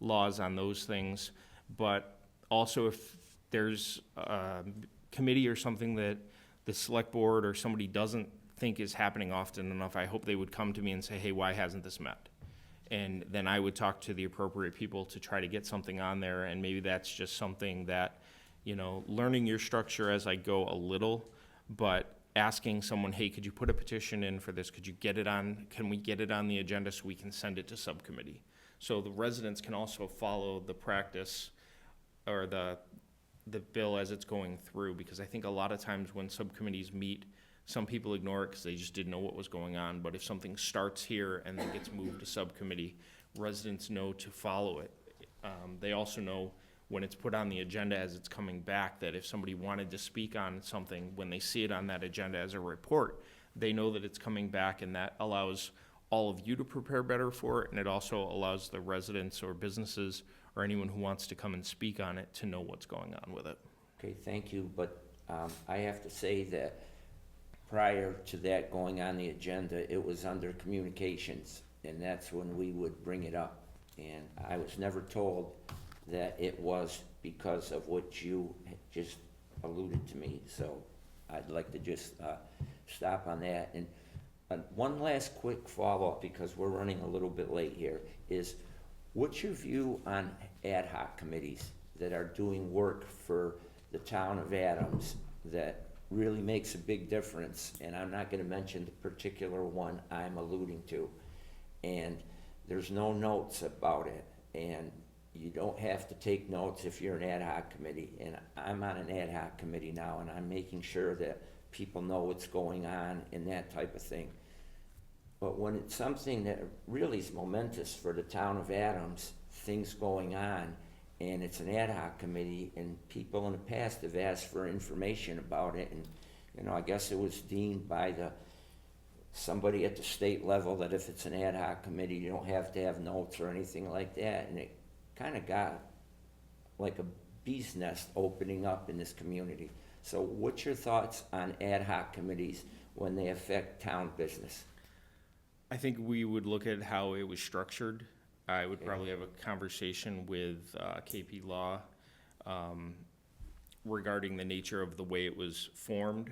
S6: laws on those things. But also if there's a committee or something that the select board or somebody doesn't think is happening often enough, I hope they would come to me and say, hey, why hasn't this met? And then I would talk to the appropriate people to try to get something on there. And maybe that's just something that, learning your structure as I go a little, but asking someone, hey, could you put a petition in for this? Could you get it on, can we get it on the agenda so we can send it to subcommittee? So the residents can also follow the practice or the bill as it's going through, because I think a lot of times when subcommittees meet, some people ignore it because they just didn't know what was going on. But if something starts here and then gets moved to subcommittee, residents know to follow it. They also know when it's put on the agenda as it's coming back, that if somebody wanted to speak on something, when they see it on that agenda as a report, they know that it's coming back, and that allows all of you to prepare better for it, and it also allows the residents or businesses or anyone who wants to come and speak on it to know what's going on with it.
S5: Okay, thank you, but I have to say that prior to that going on the agenda, it was under communications, and that's when we would bring it up. And I was never told that it was because of what you just alluded to me, so I'd like to just stop on that. And one last quick follow-up, because we're running a little bit late here, is what's your view on ad hoc committees that are doing work for the town of Adams that really makes a big difference? And I'm not gonna mention the particular one I'm alluding to. And there's no notes about it, and you don't have to take notes if you're an ad hoc committee. And I'm on an ad hoc committee now, and I'm making sure that people know what's going on and that type of thing. But when it's something that really is momentous for the town of Adams, things going on, and it's an ad hoc committee, and people in the past have asked for information about it, and I guess it was deemed by somebody at the state level that if it's an ad hoc committee, you don't have to have notes or anything like that, and it kind of got like a bee's nest opening up in this community. So what's your thoughts on ad hoc committees when they affect town business?
S6: I think we would look at how it was structured. I would probably have a conversation with KP Law regarding the nature of the way it was formed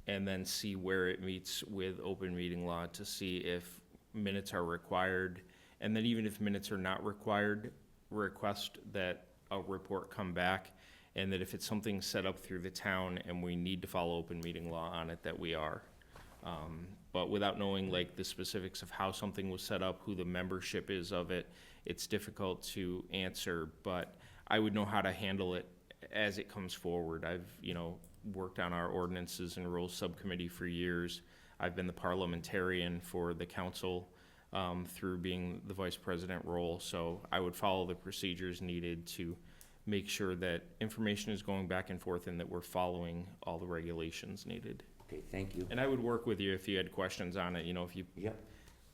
S6: and then see where it meets with open meeting law to see if minutes are required. And then even if minutes are not required, request that a report come back, and that if it's something set up through the town and we need to follow open meeting law on it, that we are. But without knowing like the specifics of how something was set up, who the membership is of it, it's difficult to answer, but I would know how to handle it as it comes forward. I've, worked on our ordinances and rules subcommittee for years. I've been the parliamentarian for the council through being the vice president role, so I would follow the procedures needed to make sure that information is going back and forth and that we're following all the regulations needed.
S5: Okay, thank you.
S6: And I would work with you if you had questions on it. If you
S5: Yep,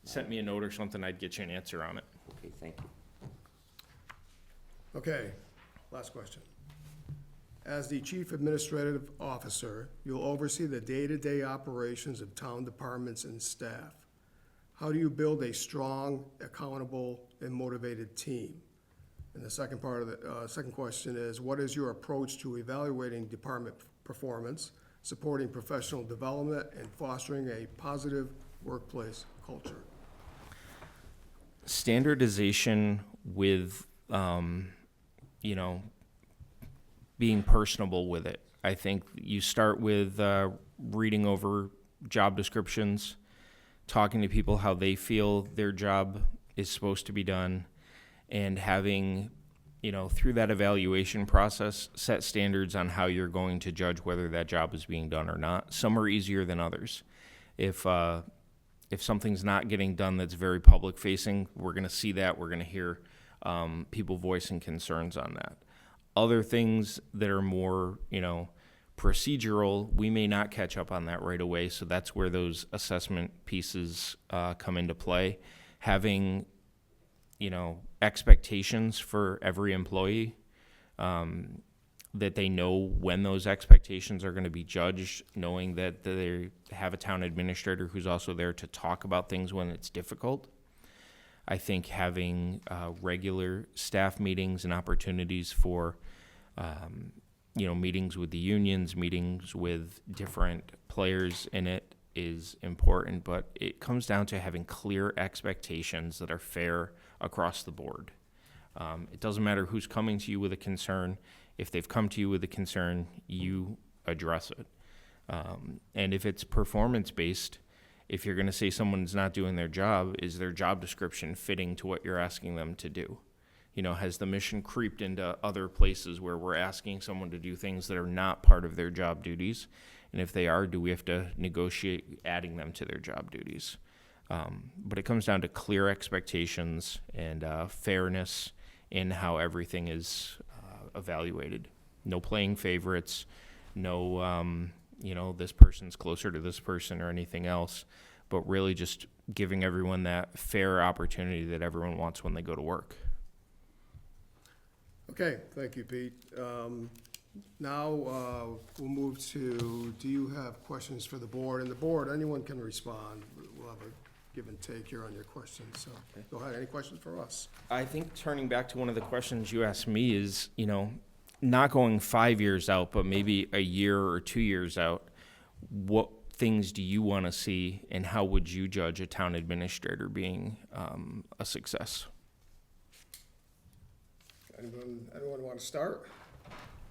S6: sent me a note or something, I'd get you an answer on it.
S5: okay, thank you.
S1: Okay, last question. As the Chief Administrative Officer, you'll oversee the day-to-day operations of town departments and staff. How do you build a strong, accountable, and motivated team? And the second part of the, second question is, what is your approach to evaluating department performance, supporting professional development, and fostering a positive workplace culture?
S6: Standardization with, being personable with it. I think you start with reading over job descriptions, talking to people how they feel their job is supposed to be done, and having, through that evaluation process, set standards on how you're going to judge whether that job is being done or not. Some are easier than others. If something's not getting done that's very public facing, we're going to see that. We're going to hear people voicing concerns on that. Other things that are more, procedural, we may not catch up on that right away. So that's where those assessment pieces come into play. Having, expectations for every employee, that they know when those expectations are going to be judged, knowing that they have a town administrator who's also there to talk about things when it's difficult. I think having regular staff meetings and opportunities for, meetings with the unions, meetings with different players in it is important, but it comes down to having clear expectations that are fair across the board. It doesn't matter who's coming to you with a concern. If they've come to you with a concern, you address it. And if it's performance-based, if you're going to say someone's not doing their job, is their job description fitting to what you're asking them to do? Has the mission creeped into other places where we're asking someone to do things that are not part of their job duties? And if they are, do we have to negotiate adding them to their job duties? But it comes down to clear expectations and fairness in how everything is evaluated. No playing favorites, no, this person's closer to this person or anything else, but really just giving everyone that fair opportunity that everyone wants when they go to work.
S1: Okay, thank you, Pete. Now, we'll move to, do you have questions for the board? And the board, anyone can respond. We'll have a give and take here on your questions, so go ahead. Any questions for us?
S6: I think turning back to one of the questions you asked me is, not going 5 years out, but maybe a year or 2 years out, what things do you want to see, and how would you judge a town administrator being a success?
S1: Anyone want to start?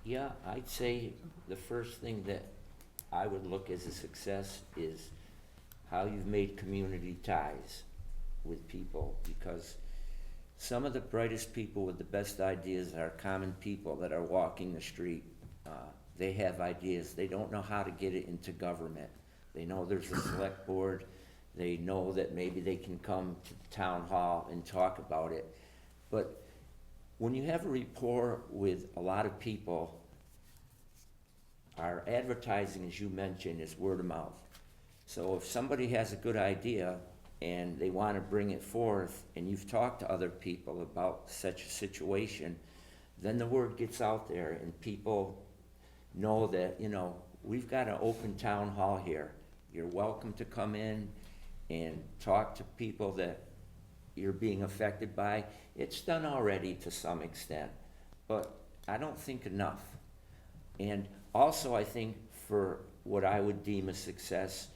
S5: Yeah, I'd say the first thing that I would look as a success is how you've made community ties with people, because some of the brightest people with the best ideas are common people that are walking the street. They have ideas. They don't know how to get it into government. They know there's a select board. They know that maybe they can come to the town hall and talk about it. But when you have a rapport with a lot of people, our advertising, as you mentioned, is word of mouth. So if somebody has a good idea and they want to bring it forth, and you've talked to other people about such a situation, then the word gets out there and people know that, we've got an open town hall here. You're welcome to come in and talk to people that you're being affected by. It's done already to some extent, but I don't think enough. And also I think for what I would deem a success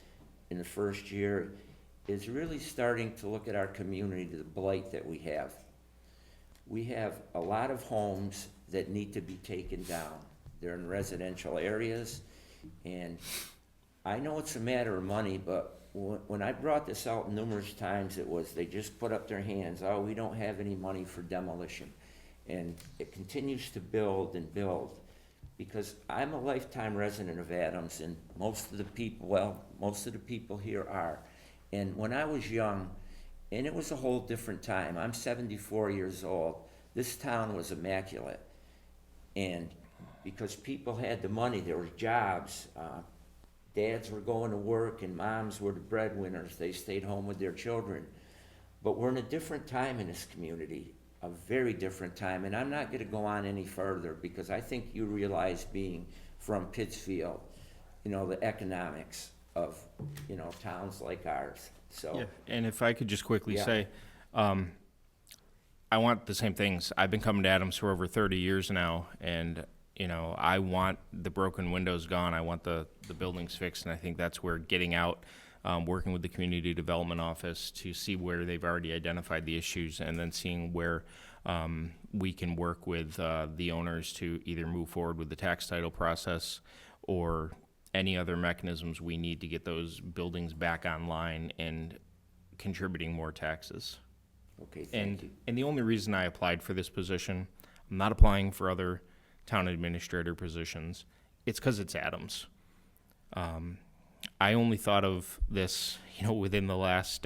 S5: in the first year is really starting to look at our community, the blight that we have. We have a lot of homes that need to be taken down. They're in residential areas, and I know it's a matter of money, but when I brought this out numerous times, it was, they just put up their hands, oh, we don't have any money for demolition. And it continues to build and build, because I'm a lifetime resident of Adams, and most of the people here are. And when I was young, and it was a whole different time, I'm 74 years old, this town was immaculate. And because people had the money, there were jobs, dads were going to work and moms were the breadwinners, they stayed home with their children. But we're in a different time in this community, a very different time, and I'm not gonna go on any further, because I think you realize, being from Pittsfield, you know, the economics of, you know, towns like ours, so.
S6: Yeah, and if I could just quickly
S5: Yeah.
S6: say, I want the same things. I've been coming to Adams for over 30 years now, and, you know, I want the broken windows gone. I want the buildings fixed, and I think that's where getting out, working with the Community Development Office to see where they've already identified the issues, and then seeing where we can work with the owners to either move forward with the tax title process or any other mechanisms we need to get those buildings back online and contributing more taxes.
S5: Okay, thank you.
S6: And the only reason I applied for this position, I'm not applying for other town administrator positions, it's because it's Adams. I only thought of this, you know, within the last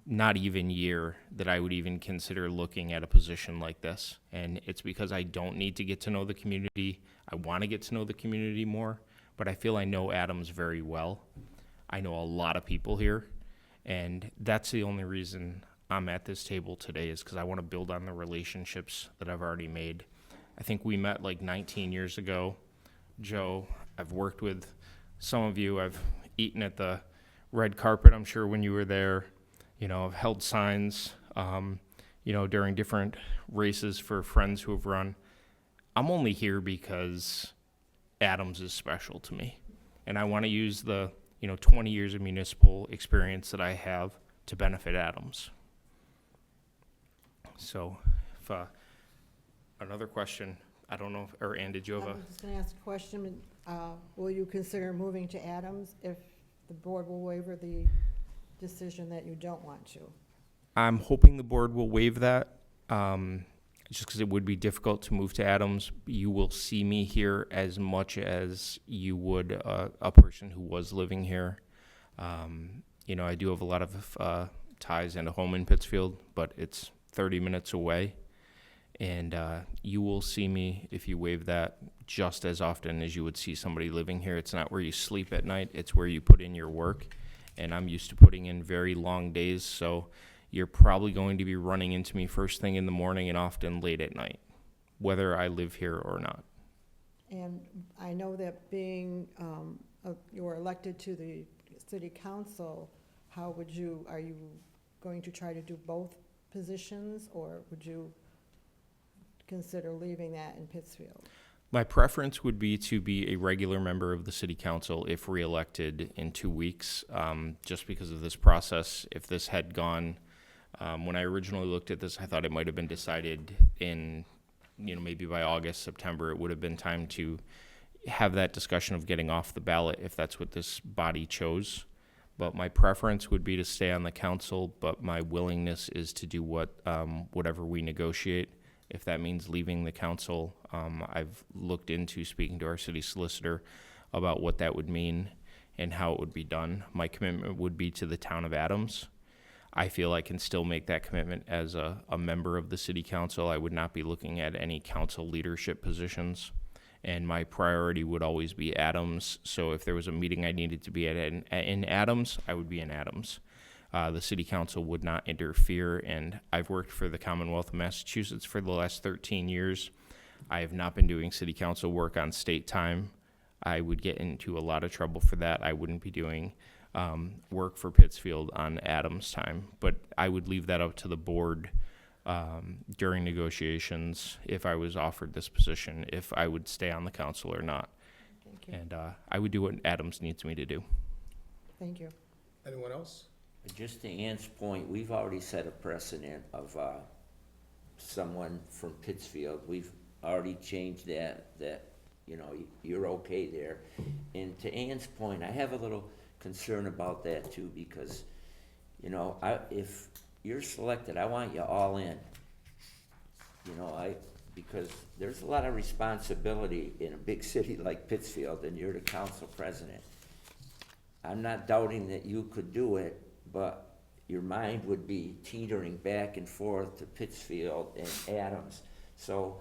S6: not even year that I would even consider looking at a position like this. And it's because I don't need to get to know the community. I want to get to know the community more, but I feel I know Adams very well. I know a lot of people here, and that's the only reason I'm at this table today, is because I want to build on the relationships that I've already made. I think we met like 19 years ago. Joe, I've worked with some of you. I've eaten at the red carpet, I'm sure, when you were there. You know, I've held signs, you know, during different races for friends who have run. I'm only here because Adams is special to me. And I want to use the, you know, 20 years of municipal experience that I have to benefit Adams. So, if another question, I don't know, or Ann, did you have a?
S3: I'm just gonna ask a question. Will you consider moving to Adams if the board will waiver the decision that you don't want to?
S6: I'm hoping the board will waive that, just because it would be difficult to move to Adams. You will see me here as much as you would a person who was living here. You know, I do have a lot of ties and a home in Pittsfield, but it's 30 minutes away. And you will see me, if you waive that, just as often as you would see somebody living here. It's not where you sleep at night, it's where you put in your work. And I'm used to putting in very long days, so you're probably going to be running into me first thing in the morning and often late at night, whether I live here or not.
S3: And I know that being, you were elected to the city council, are you going to try to do both positions, or would you consider leaving that in Pittsfield?
S6: My preference would be to be a regular member of the city council if reelected in 2 weeks, just because of this process. If this had gone, when I originally looked at this, I thought it might have been decided in, you know, maybe by August, September. It would have been time to have that discussion of getting off the ballot if that's what this body chose. But my preference would be to stay on the council, but my willingness is to do whatever we negotiate. If that means leaving the council, I've looked into speaking to our city solicitor about what that would mean and how it would be done. My commitment would be to the town of Adams. I feel I can still make that commitment as a member of the city council. I would not be looking at any council leadership positions, and my priority would always be Adams. So if there was a meeting I needed to be at in Adams, I would be in Adams. The city council would not interfere, and I've worked for the Commonwealth of Massachusetts for the last 13 years. I have not been doing city council work on state time. I would get into a lot of trouble for that. I wouldn't be doing work for Pittsfield on Adams time, but I would leave that up to the board during negotiations if I was offered this position, if I would stay on the council or not.
S3: Okay. Thank you.
S6: And I would do what Adams needs me to do.
S3: Thank you.
S1: Anyone else?
S5: Just to Ann's point, we've already set a precedent of, someone from Pittsfield. We've already changed that, you know, you're okay there. And to Ann's point, I have a little concern about that too, because, you know, if you're selected, I want you all in. You know, because there's a lot of responsibility in a big city like Pittsfield, and you're the council president. I'm not doubting that you could do it, but your mind would be teetering back and forth to Pittsfield and Adams. So,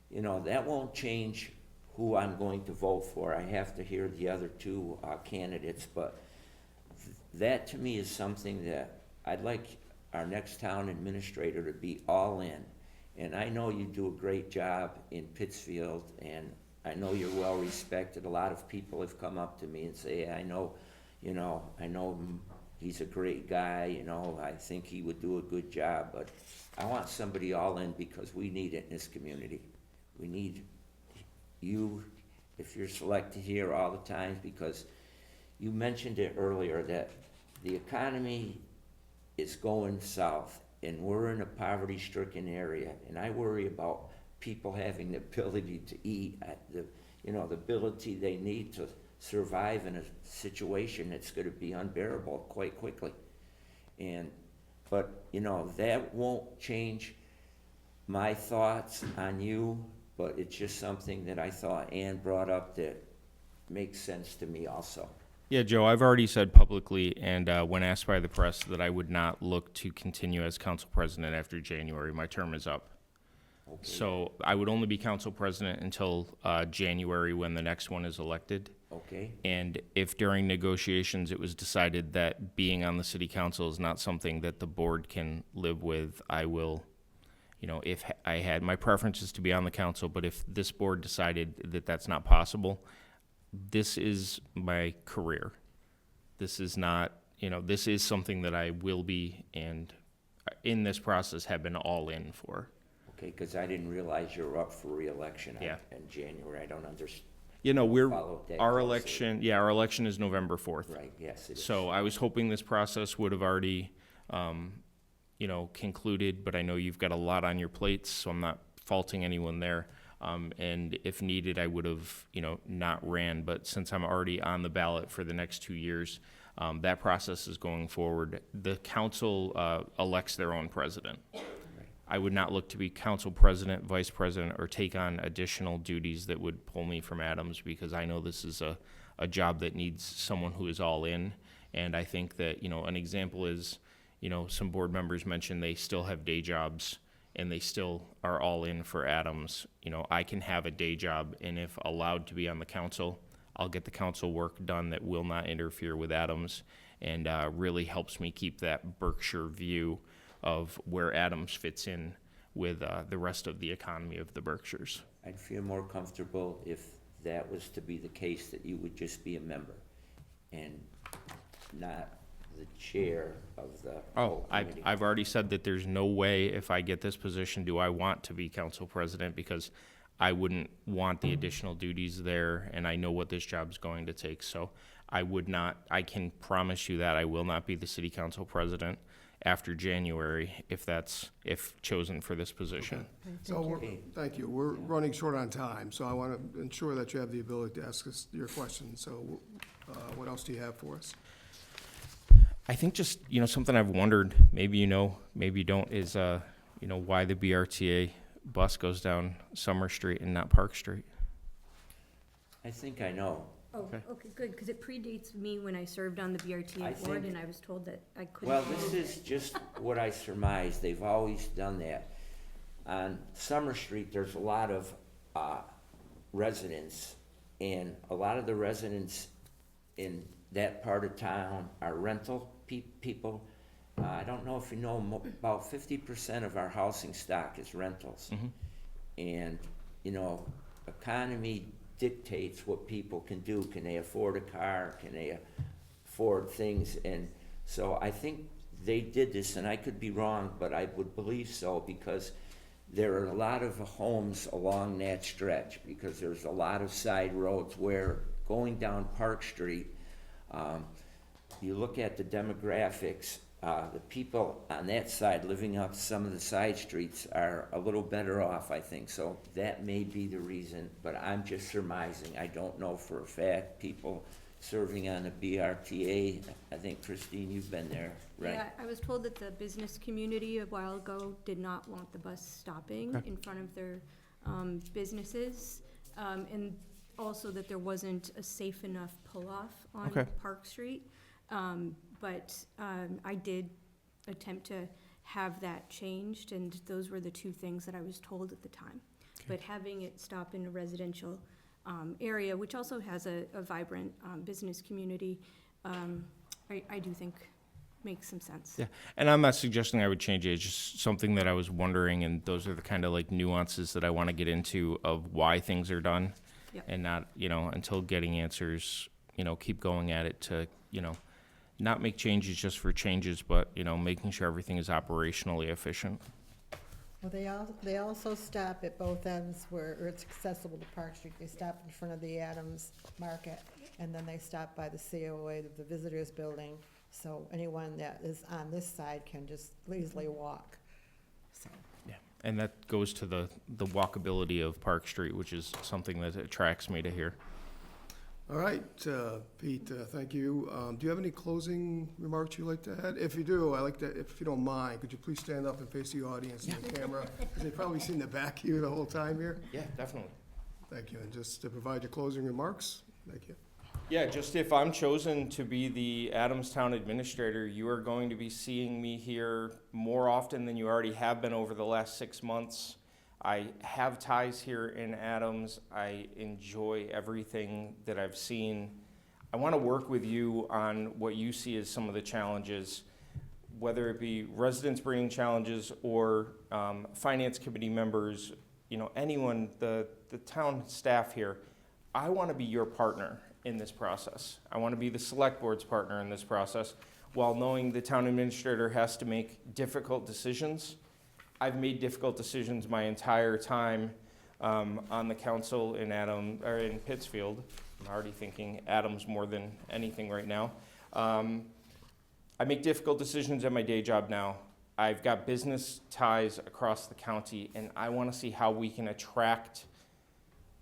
S5: you know, that won't change who I'm going to vote for. I have to hear the other two candidates, but that to me is something that I'd like our next town administrator to be all in. And I know you do a great job in Pittsfield, and I know you're well respected. A lot of people have come up to me and say, I know he's a great guy, you know, I think he would do a good job, but I want somebody all in because we need it in this community. We need you, if you're selected here all the time, because you mentioned it earlier that the economy is going south, and we're in a poverty-stricken area, and I worry about people having the ability to eat, the ability they need to survive in a situation that's gonna be unbearable quite quickly. But, you know, that won't change my thoughts on you, but it's just something that I thought Ann brought up that makes sense to me also.
S6: Yeah, Joe, I've already said publicly and when asked by the press that I would not look to continue as council president after January. My term is up.
S5: Okay.
S6: So I would only be council president until January when the next one is elected.
S5: Okay,
S6: And if during negotiations it was decided that being on the city council is not something that the board can live with, I will, you know, if I had, my preference is to be on the council, but if this board decided that that's not possible, this is my career. This is not, you know, this is something that I will be, and in this process have been all in for.
S5: okay, because I didn't realize you were up for reelection
S6: Yeah.
S5: in January. I don't understand.
S6: You know,
S5: Followed that
S6: our
S5: closely.
S6: election, our election is November 4th.
S5: Right, yes, it is.
S6: So I was hoping this process would have already, you know, concluded, but I know you've got a lot on your plates, so I'm not faulting anyone there. And if needed, I would have, you know, not ran, but since I'm already on the ballot for the next 2 years, that process is going forward. The council elects their own president. I would not look to be council president, vice president, or take on additional duties that would pull me from Adams, because I know this is a job that needs someone who is all in. And I think that, you know, an example is, you know, some board members mentioned they still have day jobs and they still are all in for Adams. You know, I can have a day job, and if allowed to be on the council, I'll get the council work done that will not interfere with Adams, and really helps me keep that Berkshire view of where Adams fits in with the rest of the economy of the Berkshires.
S5: I'd feel more comfortable if that was to be the case, that you would just be a member and not the chair of the whole committee.
S6: I've already said that there's no way, if I get this position, do I want to be council president, because I wouldn't want the additional duties there, and I know what this job's going to take. So I would not, I can promise you that I will not be the city council president after January if chosen for this position.
S1: So, thank you. We're running short on time, so I want to ensure that you have the ability to ask us your questions. So, what else do you have for us?
S6: I think just, you know, something I've wondered, maybe you know, maybe you don't, is, you know, why the BRTA bus goes down Summer Street and not Park Street.
S5: I think I know.
S2: Oh, okay, good, because it predates me when I served on the
S5: I
S2: BRTA board,
S5: think-
S2: and I was told that I couldn't.
S5: Well, this is just what I surmised. They've always done that. On Summer Street, there's a lot of residents, and a lot of the residents in that part of town are rental people. I don't know if you know, about 50% of our housing stock is rentals. And, you know, economy dictates what people can do. Can they afford a car? Can they afford things? And so I think they did this, and I could be wrong, but I would believe so, because there are a lot of homes along that stretch, because there's a lot of side roads where it going down Park Street, you look at the demographics, the people on that side living up some of the side streets are a little better off, I think. So that may be the reason, but I'm just surmising. I don't know for a fact. People serving on the BRTA, I think, Christine, you've been there, right?
S2: Yeah, I was told that the business community a while ago did not want the bus stopping in front of their businesses. And also that there wasn't a safe enough pull-off on
S6: Okay.
S2: Park Street. But I did attempt to have that changed, and those were the two things that I was told at the time. But having it stop in a residential area, which also has a vibrant business community, I do think makes some sense.
S6: Yeah, and I'm not suggesting I would change it, it's just something that I was wondering, and those are the kind of like nuances that I want to get into of why things are done.
S2: Yep.
S6: And not, until getting answers, keep going at it to, not make changes just for changes, but, making sure everything is operationally efficient.
S3: Well, they also stop at both ends where it's accessible to Park Street. They stop in front of the Adams Market, and then they stop by the COA, the Visitors Building. So anyone that is on this side can just easily walk, so.
S6: Yeah, and that goes to the walkability of Park Street, which is something that attracts me to here.
S1: All right, Pete, thank you. Do you have any closing remarks you'd like to add? If you do, if you don't mind, could you please stand up and face the audience and the camera? Because they've probably seen the back of you the whole time here.
S6: Yeah, definitely.
S1: Thank you. And just to provide your closing remarks, thank you.
S6: Yeah, just if I'm chosen to be the Adamstown administrator, you are going to be seeing me here more often than you already have been over the last 6 months. I have ties here in Adams. I enjoy everything that I've seen. I want to work with you on what you see as some of the challenges, whether it be residents bringing challenges or finance committee members, anyone, the town staff here. I want to be your partner in this process. I want to be the select board's partner in this process, while knowing the town administrator has to make difficult decisions. I've made difficult decisions my entire time on the council in Pittsfield. I'm already thinking Adams more than anything right now. I make difficult decisions at my day job now. I've got business ties across the county, and I want to see how we can attract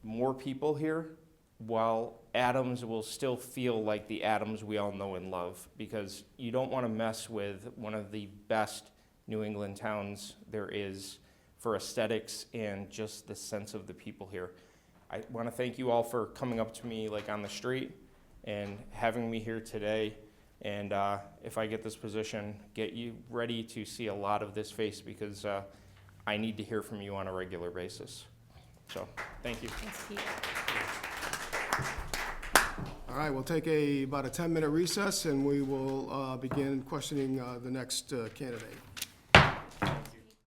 S6: more people here while Adams will still feel like the Adams we all know and love, because you don't want to mess with one of the best New England towns there is for aesthetics and just the sense of the people here. I want to thank you all for coming up to me like on the street and having me here today. And if I get this position, get you ready to see a lot of this face, because I need to hear from you on a regular basis. So, thank you.
S2: Thanks, Pete.
S1: All right, we'll take about a 10-minute recess, and we will begin questioning the next candidate.